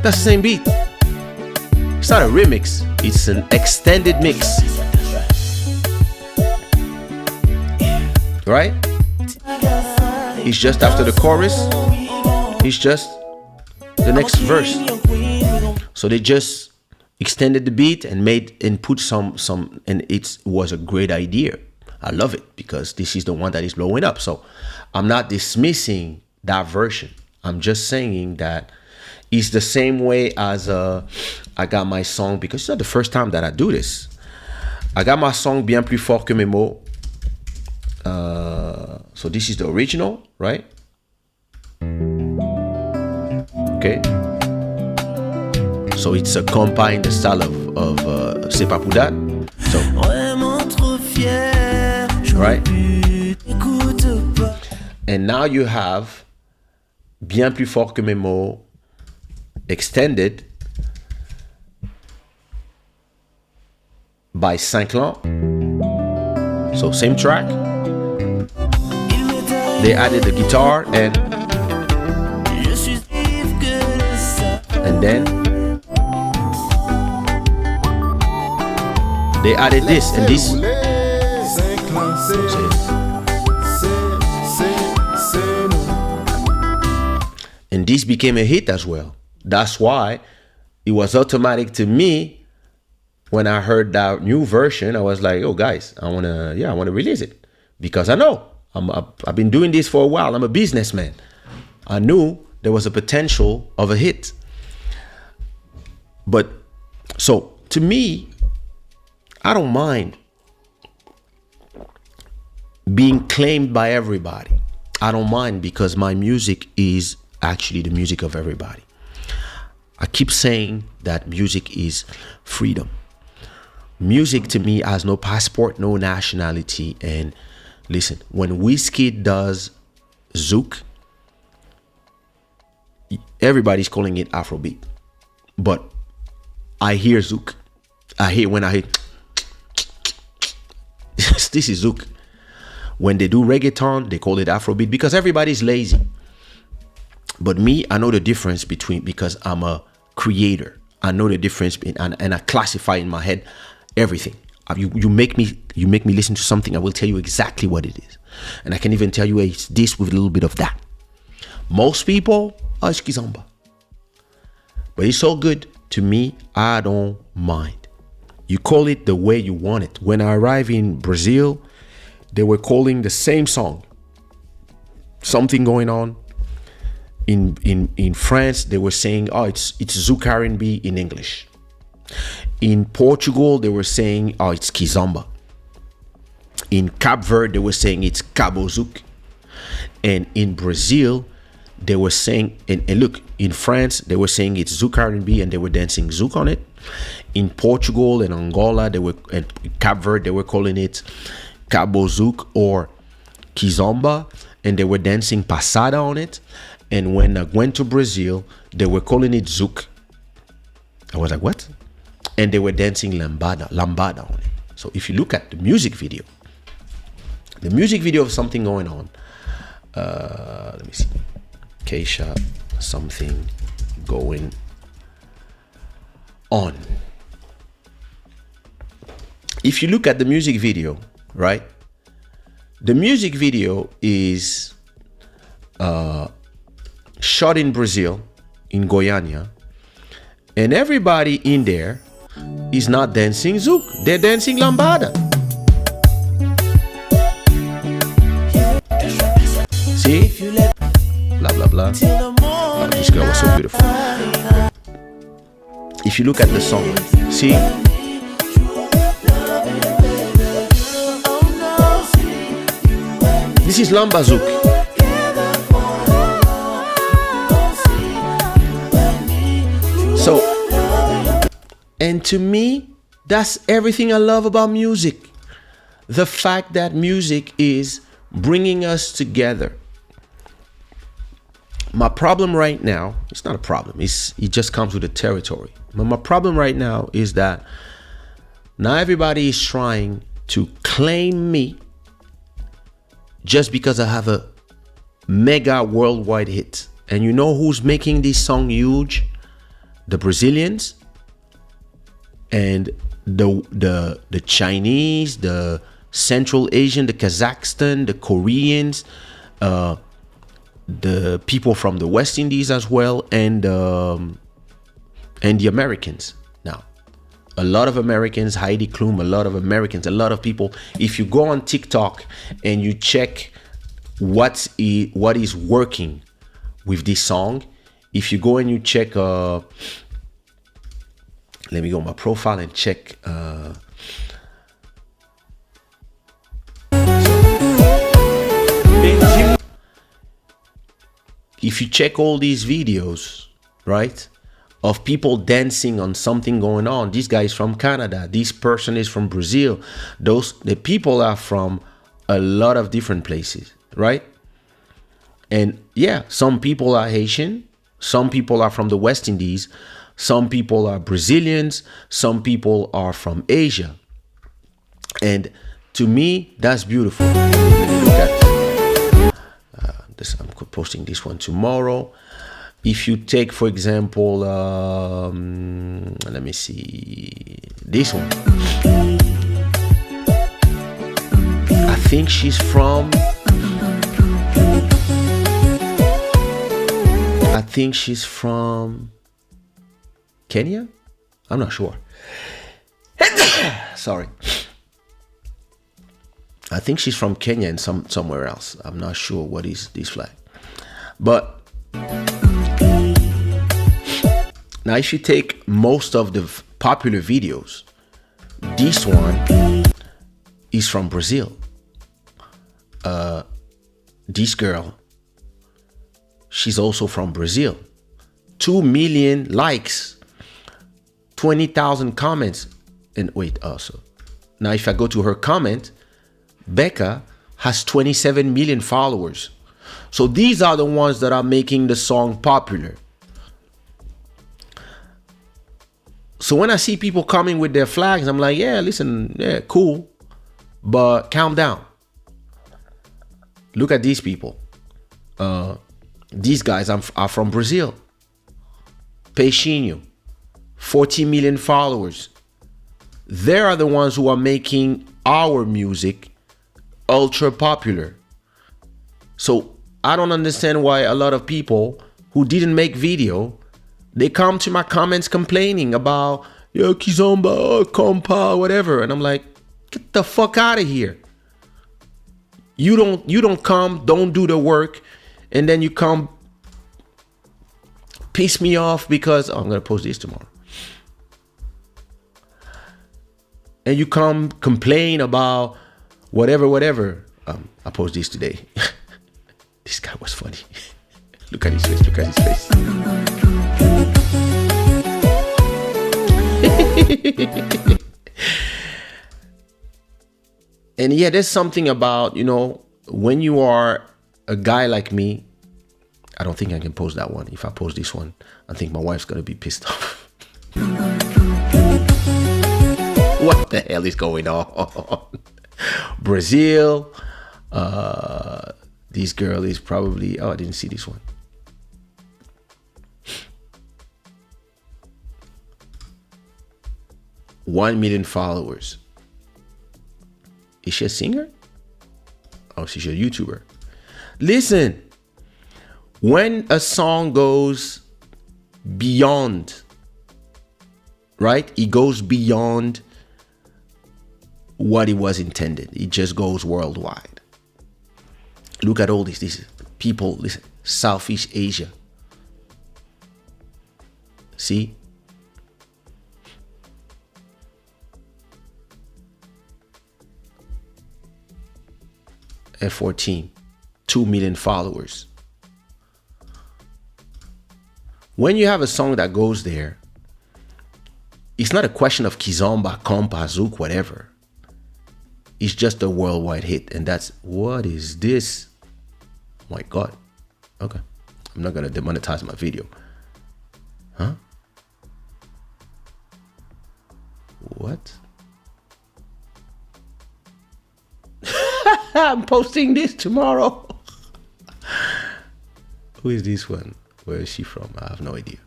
That's the same beat. It's not a remix. It's an extended mix. Right? It's just after the chorus. It's just the next verse. So they just extended the beat and put some, and it was a great idea. I love it because this is the one that is blowing up. So I'm not dismissing that version. I'm just saying that it's the same way as I got my song, because it's not the first time that I do this. I got my song Bien Plus Fort Que Mes Mots. So this is the original, right? Okay. So it's a compa in the style of C'est pas pour that. So, right? And now you have Bien Plus Fort Que Mes Mots extended by Saint-Clan. So same track. They added the guitar and then they added this and this. And this became a hit as well. That's why it was automatic to me when I heard that new version. I was like, "Oh, guys, I wanna release it," because I know I've been doing this for a while. I'm a businessman. I knew there was a potential of a hit. But so to me, I don't mind being claimed by everybody. I don't mind because my music is actually the music of everybody. I keep saying that music is freedom. Music to me has no passport, no nationality. And listen, when Wizkid does Zouk, everybody's calling it Afrobeat. But I hear Zouk. When I hear this is Zouk. When they do reggaeton, they call it Afrobeat because everybody's lazy. But me, I know the difference because I'm a creator. I know the difference and I classify in my head everything. You make me listen to something, I will tell you exactly what it is. And I can even tell you it's this with a little bit of that. Most people are Kizomba. But it's so good to me, I don't mind. You call it the way you want it. When I arrived in Brazil, they were calling the same song. Something going on. In France, they were saying, "Oh, it's Zouk R&B in English." In Portugal, they were saying, "Oh, it's Kizomba." In Cape Verde, they were saying it's Cabo Zouk. And in Brazil, they were saying, and look, in France, they were saying it's Zouk R&B and they were dancing Zouk on it. In Portugal and Angola, and Cape Verde, they were calling it Cabo Zouk or Kizomba, and they were dancing Passada on it. And when I went to Brazil, they were calling it Zouk. I was like, what? And they were dancing lambada on it. So if you look at the music video of something going on, let me see. Kaysha, something going on. If you look at the music video, right? The music video is shot in Brazil, in Goiânia, and everybody in there is not dancing Zouk. They're dancing lambada. See? Blah, blah, blah. girl was so beautiful. If you look at the song, see, this is Lambazouk. So, and to me, that's everything I love about music. The fact that music is bringing us together. My problem right now, it's not a problem, it just comes with the territory. But my problem right now is that now everybody is trying to claim me just because I have a mega worldwide hit. And you know who's making this song huge? The Brazilians and the Chinese, the Central Asian, the Kazakhstan, the Koreans, the people from the West Indies as well, and the Americans. Now, a lot of Americans, Heidi Klum, a lot of Americans, a lot of people. If you go on TikTok and you check what is working with this song, if you go and you check, let me go on my profile and check. If you check all these videos, right, of people dancing on something going on, this guy is from Canada, this person is from Brazil, the people are from a lot of different places, right? And yeah, some people are Haitian, some people are from the West Indies, some people are Brazilians, some people are from Asia. And to me, that's beautiful. Look at this. I'm posting this one tomorrow. If you take, for example, let me see, this one. I think she's from Kenya? I'm not sure. Sorry. I think she's from Kenya and somewhere else. I'm not sure what is this flag. But now if you take most of the popular videos, this one is from Brazil. This girl, she's also from Brazil. 2 million likes, 20,000 comments. And wait, also. Now if I go to her comment, Becca has 27 million followers. So these are the ones that are making the song popular. So when I see people coming with their flags, I'm like, yeah, listen, yeah, cool, but calm down. Look at these people. These guys are from Brazil. Peixinho, 40 million followers. They are the ones who are making our music ultra popular. So I don't understand why a lot of people who didn't make video, they come to my comments complaining about, yo, Kizomba, compa, whatever. And I'm like, get the fuck out of here. You don't come, don't do the work, and then you come piss me off because, oh, I'm gonna post this tomorrow. And you come complain about whatever. I post this today. This guy was funny. Look at his face, look at his face. And yeah, there's something about, when you are a guy like me, I don't think I can post that one. If I post this one, I think my wife's gonna be pissed off. What the hell is going on? Brazil. This girl is probably, I didn't see this one. $1 million followers. Is she a singer? Oh, she's a YouTuber. Listen, when a song goes beyond, right? It goes beyond what it was intended. It just goes worldwide. Look at all these people, listen, Southeast Asia. See? F14, 2 million followers. When you have a song that goes there, it's not a question of Kizomba, Kompa, Zouk, whatever. It's just a worldwide hit. And that's, what is this? Oh my God. Okay. I'm not going to demonetize my video. Huh? What? I'm posting this tomorrow. Who is this one? Where is she from? I have no idea.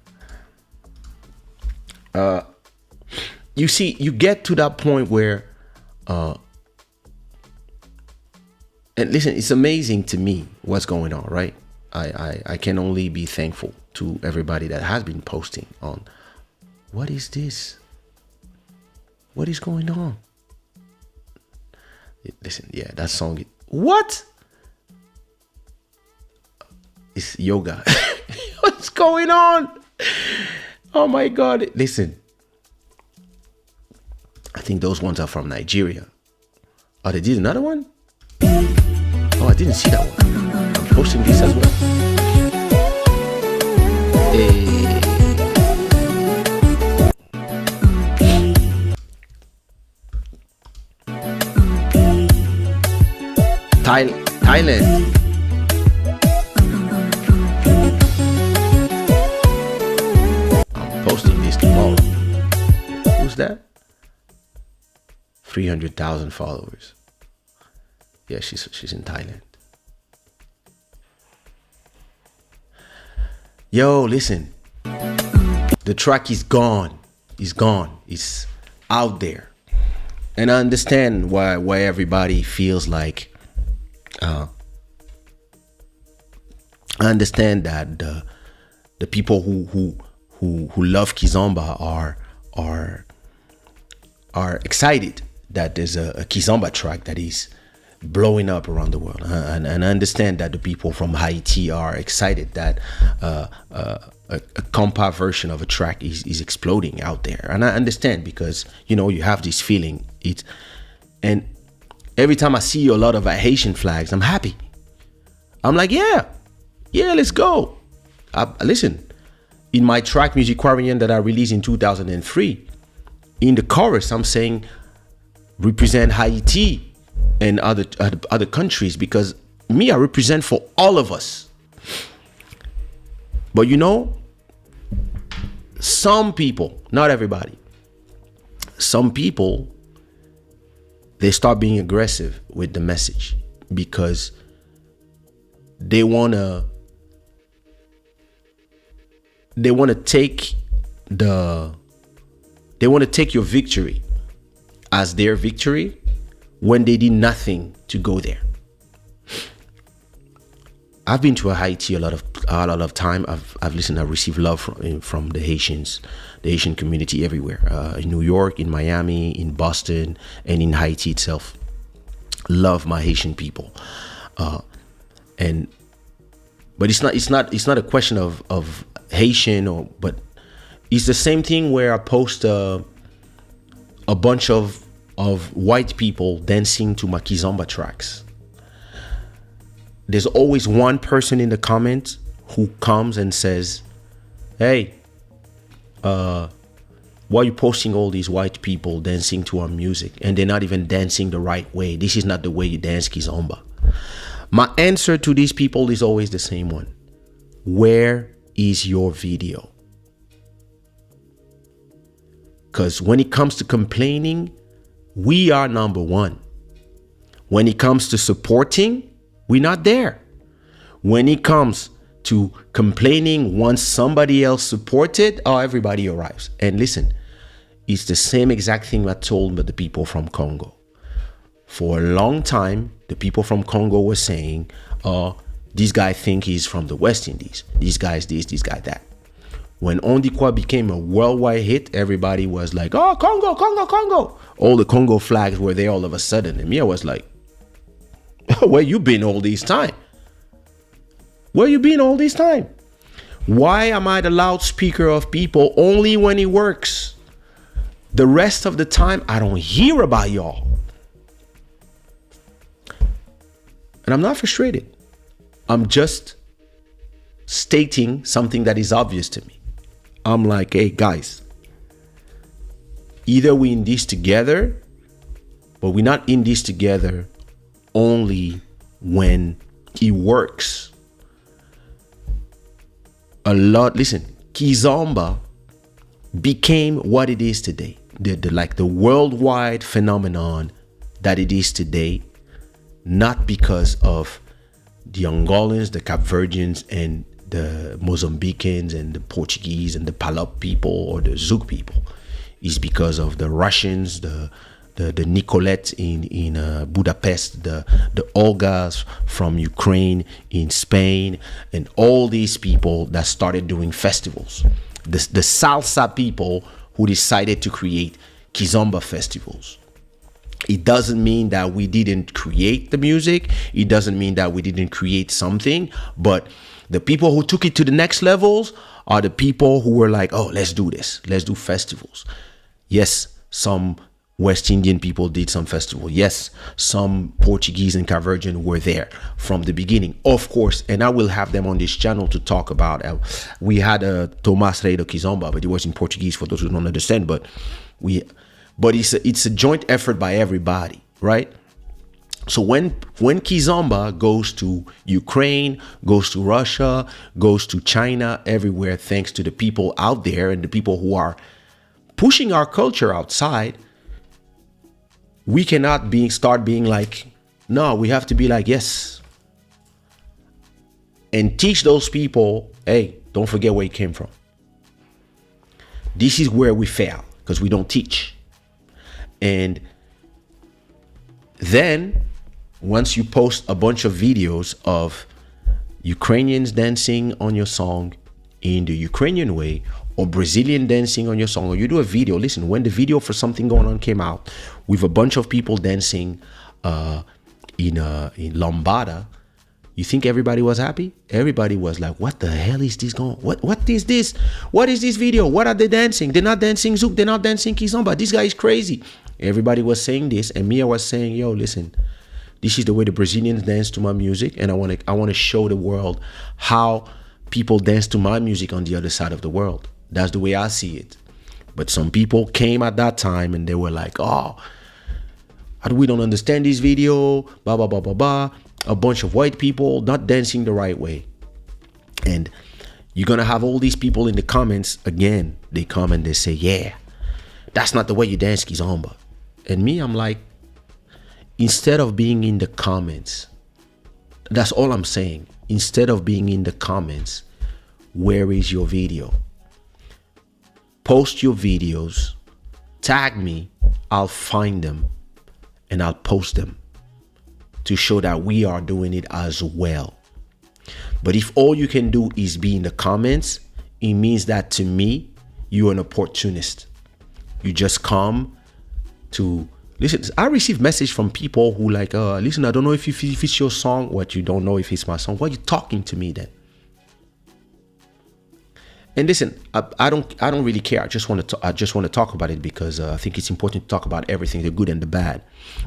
You see, you get to that point where, and listen, it's amazing to me what's going on, right? I can only be thankful to everybody that has been posting on, what is this? What is going on? Listen, yeah, that song, what? It's yoga. What's going on? Oh my God. Listen, I think those ones are from Nigeria. Oh, they did another one? Oh, I didn't see that one. I'm posting this as well. Hey. Thailand. I'm posting this tomorrow. Who's that? 300,000 followers. Yeah, she's in Thailand. Yo, listen. The track is gone. It's gone. It's out there. And I understand why everybody feels like I understand that the people who love Kizomba are excited that there's a Kizomba track that is blowing up around the world, and I understand that the people from Haiti are excited that a compa version of a track is exploding out there, and I understand because you have this feeling. And every time I see a lot of Haitian flags, I'm happy. I'm like, yeah, let's go. Listen, in my track Music Quarian that I released in 2003, in the chorus, I'm saying represent Haiti and other countries, because me, I represent for all of us. But some people, not everybody, some people, they start being aggressive with the message because they want to take your victory as their victory when they did nothing to go there. I've been to Haiti a lot of time. I've listened. I've received love from the Haitians, the Haitian community everywhere. In New York, in Miami, in Boston, and in Haiti itself. Love my Haitian people, but it's not a question of Haitian but it's the same thing where I post a bunch of white people dancing to my Kizomba tracks. There's always one person in the comments who comes and says, hey, why are you posting all these white people dancing to our music and they're not even dancing the right way? This is not the way you dance Kizomba. My answer to these people is always the same one. Where is your video? Because when it comes to complaining, we are number one. When it comes to supporting, we're not there. When it comes to complaining once somebody else supported, everybody arrives. And listen, it's the same exact thing I told the people from Congo. For a long time, the people from Congo were saying, this guy think he's from the West Indies. This guy's this guy that. When On Dit Quoi became a worldwide hit, everybody was like, oh, Congo, Congo, Congo. All the Congo flags were there all of a sudden. And me, I was like, where you been all this time? Where you been all this time? Why am I the loudspeaker of people only when it works? The rest of the time, I don't hear about y'all. And I'm not frustrated. I'm just stating something that is obvious to me. I'm like, hey, guys, either we in this together, but we're not in this together only when it works. Listen, Kizomba became what it is today. The worldwide phenomenon that it is today, not because of the Angolans, the Capverdians, and the Mozambicans, and the Portuguese, and the Palop people, or the Zouk people. It's because of the Russians, the Nicolette in Budapest, the Olgas from Ukraine, in Spain, and all these people that started doing festivals. The salsa people who decided to create Kizomba festivals. It doesn't mean that we didn't create the music. It doesn't mean that we didn't create something. But the people who took it to the next levels are the people who were like, oh, let's do this. Let's do festivals. Yes, some West Indian people did some festival. Yes, some Portuguese and Caverdian were there from the beginning, of course. And I will have them on this channel to talk about. We had a Tomás Rei do Kizomba, but it was in Portuguese for those who don't understand. But it's a joint effort by everybody, right? So when Kizomba goes to Ukraine, goes to Russia, goes to China, everywhere, thanks to the people out there and the people who are pushing our culture outside, we cannot start being like, no, we have to be like, yes. And teach those people, hey, don't forget where you came from. This is where we fail, because we don't teach. And then once you post a bunch of videos of Ukrainians dancing on your song in the Ukrainian way, or Brazilian dancing on your song, or you do a video. Listen, when the video for Something Going On came out with a bunch of people dancing in Lambada, you think everybody was happy? Everybody was like, what the hell is this going? What is this? What is this video? What are they dancing? They're not dancing Zouk. They're not dancing Kizomba. This guy is crazy. Everybody was saying this, and Mia was saying, yo, listen, this is the way the Brazilians dance to my music, and I want to show the world how people dance to my music on the other side of the world. That's the way I see it. But some people came at that time and they were like, oh, we don't understand this video, blah, blah, blah, blah, blah. A bunch of white people not dancing the right way. And you're going to have all these people in the comments, again, they come and they say, yeah, that's not the way you dance Kizomba. And me, I'm like, instead of being in the comments, that's all I'm saying. Instead of being in the comments, where is your video? Post your videos, tag me, I'll find them, and I'll post them to show that we are doing it as well. But if all you can do is be in the comments, it means that to me, you're an opportunist. You just come to listen. I receive message from people who like, listen, I don't know if it's your song. What, you don't know if it's my song? Why are you talking to me then? And listen, I don't really care. I just want to talk about it because I think it's important to talk about everything, the good and the bad.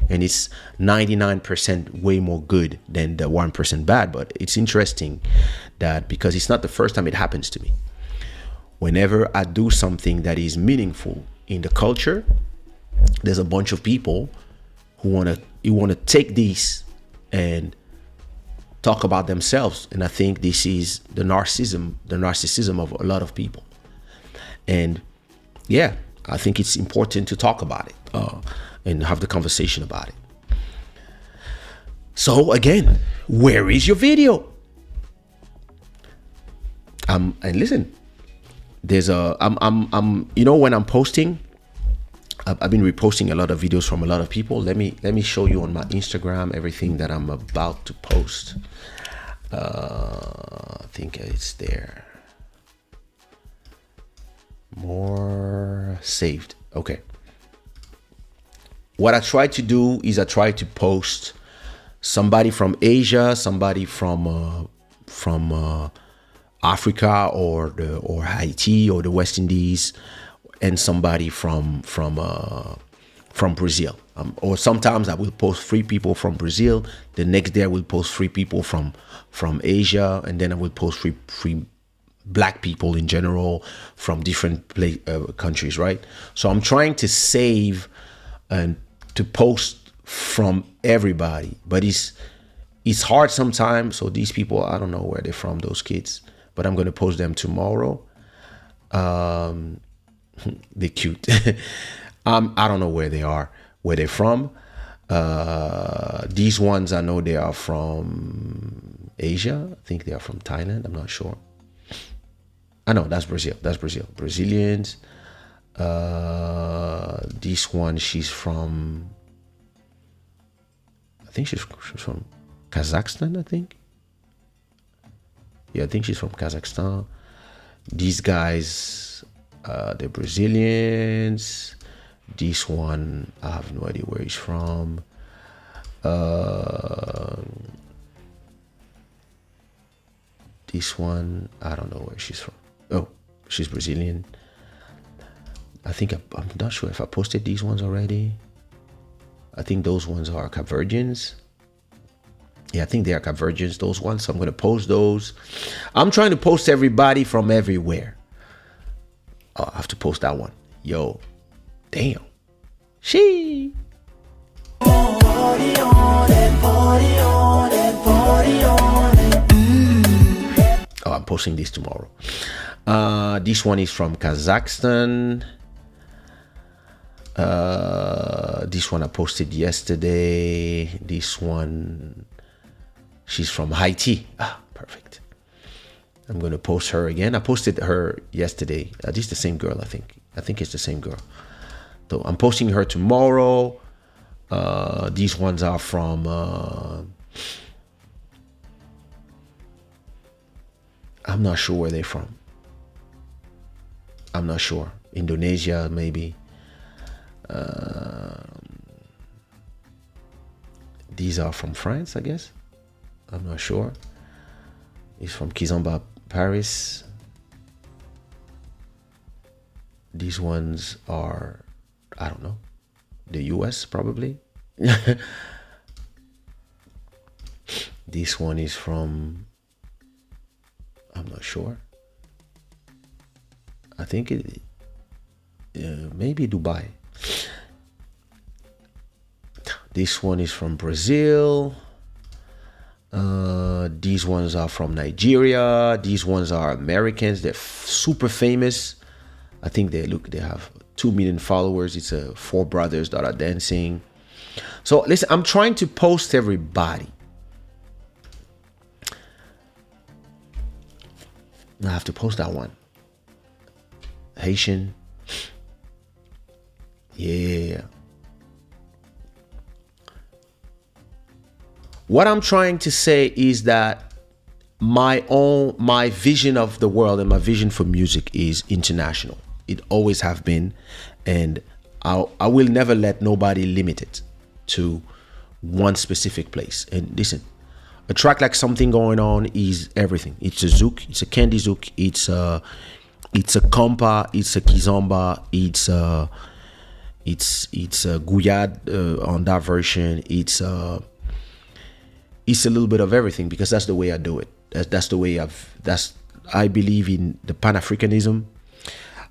And it's 99% way more good than the 1% bad. But it's interesting that because it's not the first time it happens to me. Whenever I do something that is meaningful in the culture, there's a bunch of people who want to take this and talk about themselves. And I think this is the narcissism of a lot of people. And yeah, I think it's important to talk about it and have the conversation about it. So again, where is your video? And listen, there's I'm you know, when I'm posting, I've been reposting a lot of videos from a lot of people. Let me show you on my Instagram everything that I'm about to post. I think it's there. More saved. Okay. What I try to do is I try to post somebody from Asia, somebody from Africa or Haiti or the West Indies, and somebody from Brazil. Or sometimes I will post 3 people from Brazil. The next day I will post 3 people from Asia, and then I will post three black people in general from different countries, right? So I'm trying to save and to post from everybody, but it's hard sometimes. So these people, I don't know where they're from, those kids, but I'm gonna post them tomorrow. They're cute. I don't know where they are, where they're from. These ones I know they are from Asia. I think they are from Thailand. I'm not sure. I know that's Brazil. That's Brazil. Brazilians. This one, she's from. I think she's from Kazakhstan. I think. Yeah, I think she's from Kazakhstan. These guys, they're Brazilians. This one, I have no idea where he's from. This one, I don't know where she's from. Oh, she's Brazilian. I think I'm not sure if I posted these ones already. I think those ones are Caverdians. Yeah, I think they are Caverdians, those ones. So I'm going to post those. I'm trying to post everybody from everywhere. Oh, I have to post that one. Yo, damn. She. Oh, I'm posting this tomorrow. This one is from Kazakhstan. This one I posted yesterday. This one, she's from Haiti. Ah, perfect. I'm going to post her again. I posted her yesterday. This is the same girl, I think. I think it's the same girl. So I'm posting her tomorrow. These ones are from... I'm not sure where they're from. I'm not sure. Indonesia, maybe. These are from France, I guess. I'm not sure. It's from Kizomba, Paris. These ones are, I don't know, the US probably. This one is from, I'm not sure. I think it, maybe Dubai. This one is from Brazil. These ones are from Nigeria. These ones are Americans. They're super famous. I think they have 2 million followers. It's 4 brothers that are dancing. So listen, I'm trying to post everybody. I have to post that one. Haitian. Yeah. What I'm trying to say is that my vision of the world and my vision for music is international. It always have been, and I will never let nobody limit it to one specific place. And listen, a track like Something Going On is everything. It's a zouk, it's a candy zouk, it's a compa, it's a kizomba, it's a guyad on that version. It's a little bit of everything, because that's the way I do it. That's the way I believe in the Pan-Africanism.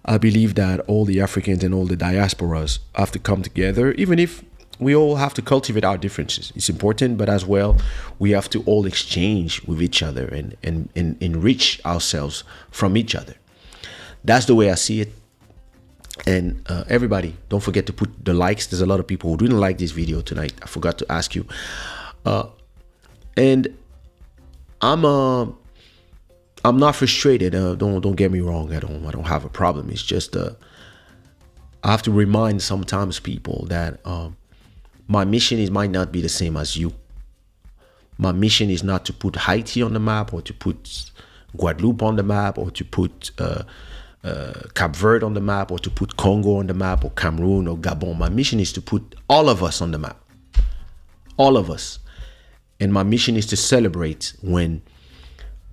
I believe that all the Africans and all the diasporas have to come together, even if we all have to cultivate our differences. It's important, but as well, we have to all exchange with each other and enrich ourselves from each other. That's the way I see it. And everybody, don't forget to put the likes. There's a lot of people who didn't like this video tonight. I forgot to ask you. And I'm not frustrated. Don't get me wrong. I don't have a problem. It's just I have to remind sometimes people that my mission might not be the same as you. My mission is not to put Haiti on the map, or to put Guadeloupe on the map, or to put Cape Verde on the map, or to put Congo on the map, or Cameroon or Gabon. My mission is to put all of us on the map. All of us. And my mission is to celebrate when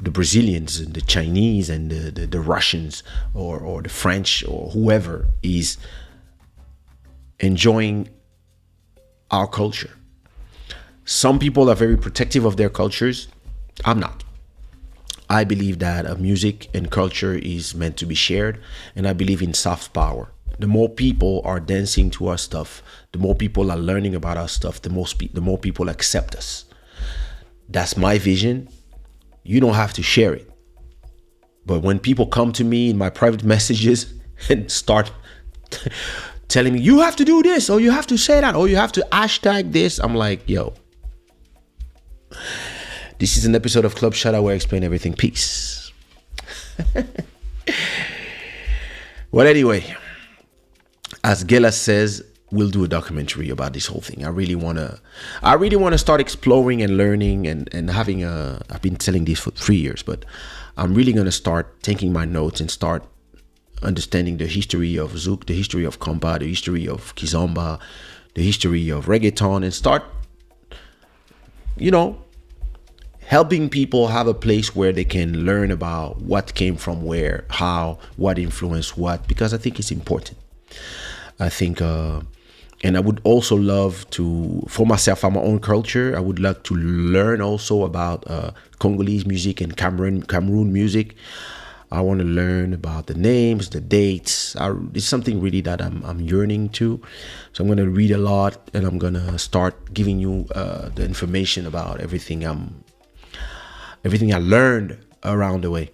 the Brazilians and the Chinese and the Russians or the French or whoever is enjoying our culture. Some people are very protective of their cultures. I'm not. I believe that music and culture is meant to be shared, and I believe in soft power. The more people are dancing to our stuff, the more people are learning about our stuff, the more people accept us. That's my vision. You don't have to share it. But when people come to me in my private messages and start telling me, you have to do this, or you have to say that, or you have to hashtag this, I'm like, yo, this is an episode of Club Shada where I explain everything. Peace. Well, anyway, as Gela says, we'll do a documentary about this whole thing. I really want to start exploring and learning and having I've been telling this for 3 years, but I'm really going to start taking my notes and start understanding the history of Zouk, the history of Compa, the history of Kizomba, the history of reggaeton, and start, helping people have a place where they can learn about what came from where, how, what influenced what, because I think it's important. I think, and I would also love to, for myself, for my own culture, I would like to learn also about Congolese music and Cameroon music. I want to learn about the names, the dates. It's something really that I'm yearning to. So I'm going to read a lot, and I'm going to start giving you the information about everything I learned around the way.